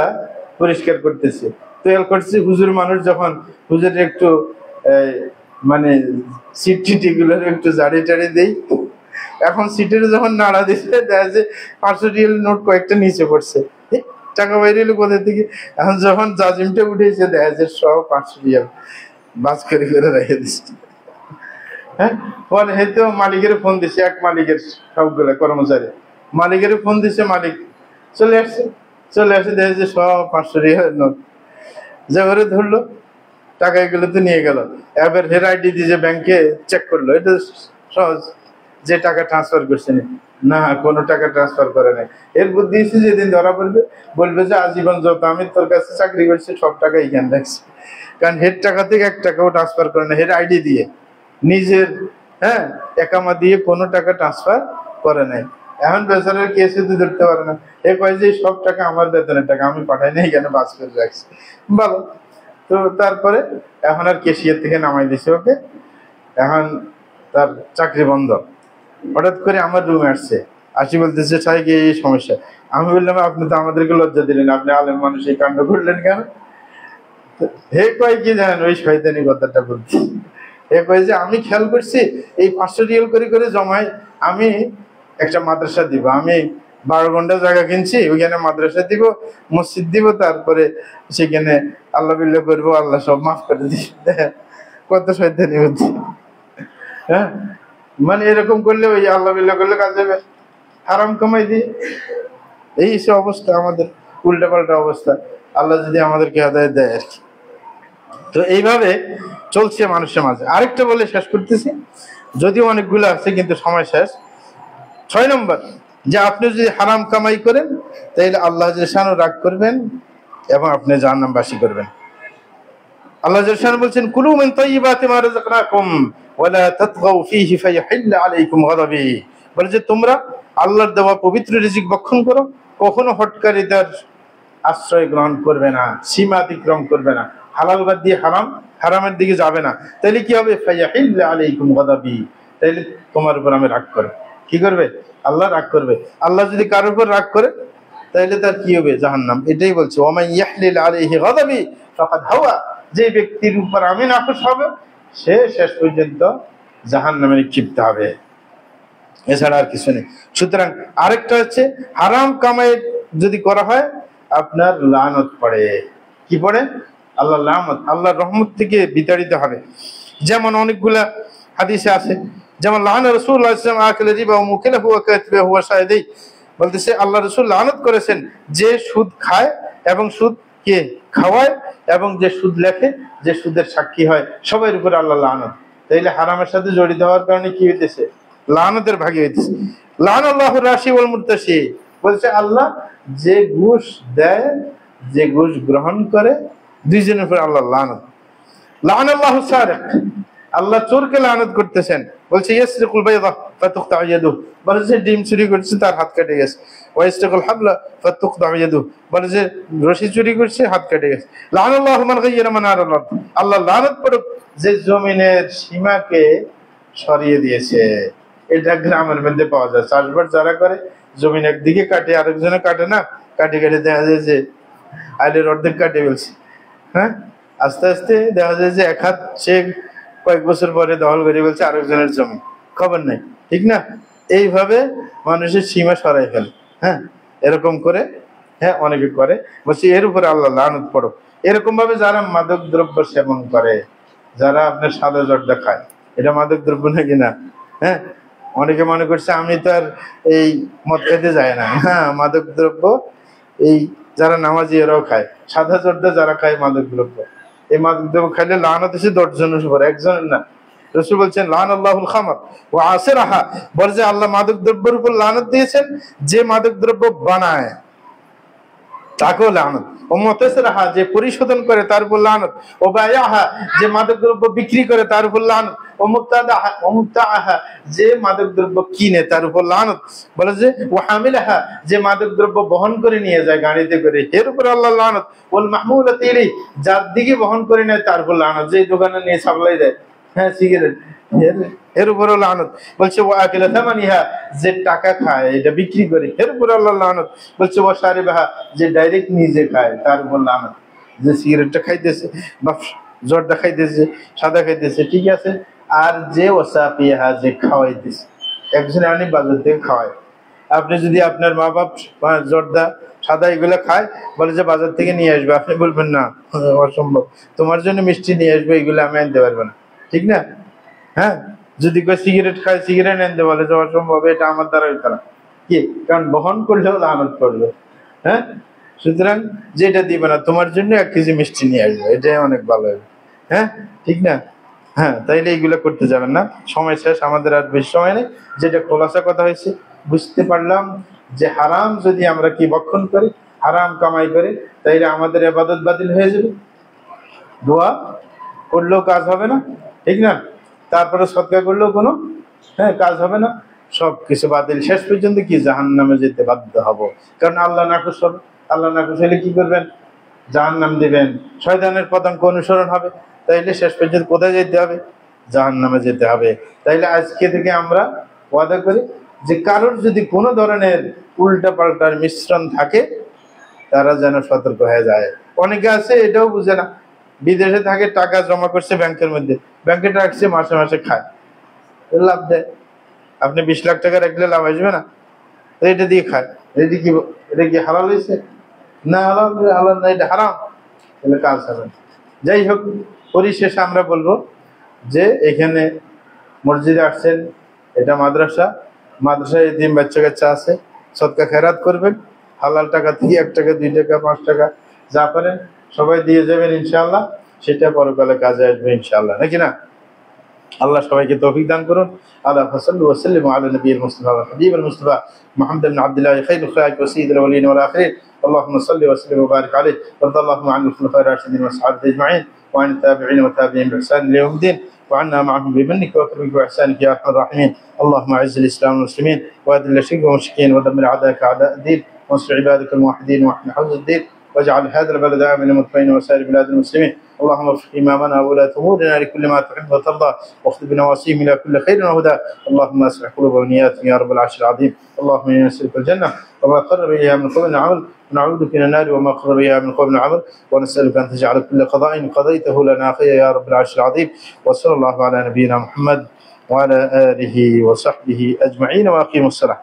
পরিষ্কার করতেছে। তো এল করছে হুজুর মানুষ, যখন হুজুরের একটু মানে সিট টিট এগুলোর একটু জাড়ি টাড়ি দেই, এখন সিটের যখন নাড়া দিচ্ছে দেখা যায় 500 রিয়াল নোট কয়েকটা নিচে পড়ছে, টাকা বাইরে এলো কোথা থেকে। এখন যখন জাজিমটা উঠেছে দেখা যায় সব 500 রিয়াল বাস করে করে রেখে দিচ্ছে। হ্যাঁ, পরে হয়তো মালিকের ফোন দিছে, এক মালিকের সবগুলা কর্মচারী, মালিকের ফোন দিছে, মালিক চলে আসে দেখা যায় সব 500 রিয়াল নোট, যে ওরে ধরলো, টাকা এগুলো তো নিয়ে গেল, এবার হের আইডি দিয়ে ব্যাংকে চেক করলো, এটা সহজ, যে টাকা ট্রান্সফার করছে না, কোনো টাকা ট্রান্সফার করে নাই। এর বুদ্ধি হচ্ছে যেদিন ধরা পড়বে বলবে যে আজীবন যত আমি তোর কাছে চাকরি করছি সব টাকা এখানে রাখছি, কারণ হের টাকা থেকে 1 টাকাও ট্রান্সফার করে না, হের আইডি দিয়ে নিজের একামা দিয়ে কোনো টাকা ট্রান্সফার করে নাই। এখন বেচারের কেসে তো ধরতে পারে না, কয় যে সব টাকা আমার বেতনের টাকা, আমি পাঠাই নাই, এখানে বাস করে রাখছি, ভালো। তো তারপরে এখন আর কেশিয়ার থেকে নামাই দিছে ওকে, এখন তার চাকরি বন্ধ। হঠাৎ করে আমার রুমে আসছে, আসি বলতেছে সাহেব এই সমস্যা। আমি বললাম আপনি তো আমাদেরকে লজ্জা দিলেন, আপনি আলেম মানুষ এই কাণ্ড করলেন কেন? কয় কি জানেন, ওই শয়তানি কথাটা বলছি। কয় যে আমি খেয়াল করছি এই 500 রিয়াল করে করে জমায় আমি একটা মাদ্রাসা দিব, আমি 12 ঘন্টা জায়গা কিনছি, ওইখানে মাদ্রাসা দিব, মসজিদ দিব, তারপরে সেখানে আল্লাহ বিল্লাহ করবো, আল্লাহ সব মাফ করে দিবে। কত শয়তানি হচ্ছে। হ্যাঁ, মানে এরকম করলে ওই আল্লাহ বিল্লাহ করলে কাজ হবে, হারাম কামাই দিয়ে এই সে অবস্থা আমাদের। উল্টাপাল্টা অবস্থা। আল্লাহ যদি আমাদেরকে হেদায়েত দেয় আর কি। তো এইভাবে চলছে মানুষের মাঝে। আরেকটা বলে শেষ করতেছি, যদিও অনেকগুলো আছে কিন্তু সময় শেষ। 6 নম্বর, যে আপনি যদি হারাম কামাই করেন তাহলে আল্লাহ জাল্লাহু রাগ করবেন এবং আপনি জাহান্নামবাসী করবেন। আল্লাহ জাল্লাহু বলছেন, কুলু মিন তাইয়্যিবাতি মা রাযাকনাকুম ওয়া লা তাতগাউ ফীহি ফায়াহিল্লা আলাইকুম গাযাবি। বলে যে তোমরা আল্লাহর দেওয়া পবিত্র রিজিক ভক্ষণ করো, কখনো হটকারীদের আশ্রয় গ্রহণ করবে না, সীমা অতিক্রম করবে না, হালাল বাদ দিয়ে হারামের দিকে যাবে না। তাইলে কি হবে? ফায়াহিল্লা আলাইকুম গাযাবি, তাইলে তোমার উপর আমি রাগ করব। কি করবে? আল্লাহ রাগ করবে। আল্লাহ যদি কারোর উপর রাগ করে তাইলে তার কি হবে? জাহান্নাম। এটাই বলছে, ওয়া মান ইয়াহলিল আলাইহি গাযাবি ফাকাদ হাওয়া, যে ব্যক্তির উপর আমি নাখুশ হবে সে শেষ পর্যন্ত জাহান্নামে নিক্ষিপ্ত হবে, এছাড়া আর কিছু নেই। সুতরাং আরেকটা হচ্ছে, হারাম কামাই যদি করা হয় আপনার লানত পড়ে। কি পড়ে? আল্লাহ লানত, আল্লাহর রহমত থেকে বিতাড়িত হবে। যেমন অনেকগুলা হাদিসে আছে, যেমন লানা রাসূলুল্লাহ সাল্লাল্লাহু আলাইহি ওয়াসাল্লাম আকাল রিবা ওয়া মুকিলাহু ওয়া কাতিবাহু ওয়া শাহিদাই, বলতেছে আল্লাহ রাসূল লানত করেছেন যে সুদ খায় এবং সুদ কে খাওয়ায় এবং যে সুদ লেখে, যে সুদের সাক্ষী হয়, সবার উপরে আল্লাহ লানত। তাইলে হারামের সাথে জড়িত হওয়ার কারণে কি হইতেছে? লানতের ভাগী হইতেছে। লানাল্লাহু রাশি ওয়াল মুরতাশি, বলছে আল্লাহ যে ঘুষ দেয়, যে ঘুষ গ্রহণ করে, দুইজনের উপর আল্লাহ লানত। লানাল্লাহু সারিক, আল্লাহ চোরকে লানত করতেছেন। বলছে ইয়াসরিকুল বাইদা ফাতুকতা ইয়াদুহু, বলছে ডিম চুরি করছে তার হাত কেটে গেছে। ওয়া ইয়াসরিকুল হাবলা ফাতুকতা ইয়াদুহু, বলছে রশি চুরি করছে হাত কেটে গেছে। লানাল্লাহু মান গায়্যারা মানারাল আরদ, আল্লাহ লানত করুক যে জমিনের সীমাকে সরিয়ে দিয়েছে। এটা গ্রামের মধ্যে পাওয়া যায়। চাষবাস যারা করে জমিন একদিকে কাটে, আরেকজনে কাটে না, কাটে কাটে দেখা যায় যে আইলের অর্ধেক কাটে ফেলছে। হ্যাঁ, আস্তে আস্তে দেখা যায় যে এক হাত সে কয়েক বছর পরে দখল করে ফেলছে আরেকজনের জমি, খবর নাই। ঠিক না? এইভাবে মানুষের সীমা সরাই ফেলে। হ্যাঁ, এরকম করে হ্যাঁ অনেকে করে। বলছি এর উপরে আল্লাহ লানত পড়ো। এরকম ভাবে যারা মাদক দ্রব্য সেবন করে, যারা আপনার সাদা জর্দা খায়, এটা মাদক দ্রব্য নাকি না? হ্যাঁ, অনেকে মনে করছে আমি তো আর এই মদ খেতে যায় না। হ্যাঁ, মাদক দ্রব্য এই যারা নামাজি এরাও খায়। সাদা জর্দা যারা খায় মাদক দ্রব্য, এই মাদক দ্রব্য খাইলে লানত এসে 10 জনের উপর, একজনের না। রাসূল বলছেন লানাল্লাহুল খামর ওয়া আসিরাহা, বলে যে আল্লাহ মাদক দ্রব্যের উপর লানত দিয়েছেন, যে মাদক দ্রব্য বানায় তাকেও লানত। ও মুতাসিরাহা, যে পরিশোধন করে তার উপর লানত। ও বায়াহা, যে মাদক দ্রব্য বিক্রি করে তার উপর লানত। ও মুক্তাআহা, যে মাদক দ্রব্য কিনে তার উপর লানত। বলে যে ও হামিলাহা, যে মাদক দ্রব্য বহন করে নিয়ে যায় গাড়িতে করে, এর উপর আল্লাহ লানত। ওয়াল মাহমুলাতি ইলাই, যার দিকে বহন করে নেয় তার উপর লানত, যে দোকানে নিয়ে সাপ্লাই দেয়, হ্যাঁ সিগারেট, এর উপরও লানত। বলছে ও আকিলা থামানিহা, যে টাকা খায় এটা বিক্রি করে, এর উপর আল্লাহ লানত। বলছে ও শারিবাহা, যে ডাইরেক্ট নিজে খায় তার উপর লানত। যে সিগারেটটা খাইতেছে বা জর্দা খাইতেছে, সাদা খাইতেছে, ঠিক আছে। আর যে ওয়াসাফিহা, যে খাওয়াইতেছে, একজনে আনি বাজার থেকে খাওয়ায়। আপনি যদি আপনার মা বাপ জর্দা সাদা এগুলো খায়, বলে যে বাজার থেকে নিয়ে আসবে, আপনি বলবেন না অসম্ভব, তোমার জন্য মিষ্টি নিয়ে আসবে, এগুলো আমি আনতে পারবো না, ঠিক না? হ্যাঁ, যদি কেউ সিগারেট খায়, সিগারেট আনতে বলে যে অসম্ভব, এটা আমার দ্বারা হইতো না। কি? কারণ বহন করলেও লানত করবে। হ্যাঁ, সুতরাং যেটা দিবে না তোমার জন্য 1 কেজি মিষ্টি নিয়ে আসবে, এটাই অনেক ভালো হবে। হ্যাঁ, ঠিক না? হ্যাঁ, তাইলে এইগুলো করতে যাবেন না। সময় শেষ, আমাদের আর বেশি সময় নেই। যেটা খোলাসা কথা হয়েছে, বুঝতে পারলাম যে হারাম যদি আমরা কি ভক্ষণ করি, হারাম কামাই করি, তাইলে আমাদের ইবাদত বাতিল হয়ে যাবে, দোয়া করলেও কাজ হবে না, ঠিক না? তারপরে সদকা করলেও কোনো কাজ হবে না, সব কিছু বাতিল। শেষ পর্যন্ত কি জাহান্নামে যেতে বাধ্য হব, কারণ আল্লাহ নাখুশ হবে। আল্লাহ নাখুশ হলে কি করবেন? জাহান্নাম দিবেন, শয়তানের পদাঙ্ক অনুসরণ হবে। তাইলে শেষ পর্যন্ত কোথায় যেতে হবে? জাহান্নামে যেতে হবে। তাইলে আজকে থেকে আমরা ওয়াদা করি যে কারোর যদি কোনো ধরনের উল্টা পাল্টার মিশ্রণ থাকে, তারা যেন সতর্ক হয়ে যায়। অনেকে আছে এটাও বুঝে না, বিদেশে থাকে, টাকা জমা করছে ব্যাংকের মধ্যে, ব্যাংকে রাখছে, মাসে মাসে খায়, লাভ দেয়। আপনি 20 লাখ টাকা রাখলে লাভ আসবে না? এটা দিয়ে খায়, এটা কি হালাল হয়েছে? না, হালাল না, এটা হারাম, তাহলে কাজ হবে। যাই হোক, পরিশেষে আমরা বলবো যে এখানে মসজিদে আসছেন, এটা মাদ্রাসা, মাদ্রাসায় এতিম বাচ্চা কাচ্চা আছে, সদকা খেরাত করবেন, হালাল টাকা থেকে 1 টাকা 2 টাকা 5 টাকা যা পারেন সবাই দিয়ে যাবেন ইনশাআল্লাহ, সেটা পরকালে কাজে আসবে ইনশাআল্লাহ, নাকি না? আল্লাহ সবাইকে তৌফিক দান করুন। আল্লাহ সাল্লাল্লাহু ওয়া সাল্লামু আলা নবিয়িল মুস্তাফা ওয়া হাবিবিল মুস্তাফা মুহাম্মদ ইবনে আব্দুল্লাহ খায়রুল খালাক ওয়া সাইয়্যিদুল আউলিয়ান ওয়াল আখিরিন। اللهم صل وسلم وبارك عليه وارض اللهم عن الخلفاء الراشدين والصحابه اجمعين وعن التابعين والتابعين باحسان الى يوم الدين وعنا معهم بمنك وكرمك واحسانك يا ارحم الراحمين. اللهم اعز الاسلام والمسلمين واذل الشرك والمشركين ودمر اعداءك اعداء الدين وانصر عبادك الموحدين واحمي حوز الدين واجعل هذا البلد امنا مطمئنا وسائر بلاد المسلمين. اللهم وفق امامنا وولاة امورنا لكل ما تحب وترضى واخذ بنواصيهم الى كل خير وهدى. اللهم اصلح قلوب ونياتهم يا رب العرش العظيم. اللهم انا نسالك الجنه وما قرب اليها من قول عمل ونعوذ بك من النار وما قرب اليها من قول عمل ونسالك ان تجعل كل قضاء قضيته لنا خيرا يا رب العرش العظيم. وصلى الله على نبينا محمد وعلى اله وصحبه اجمعين واقيموا الصلاه.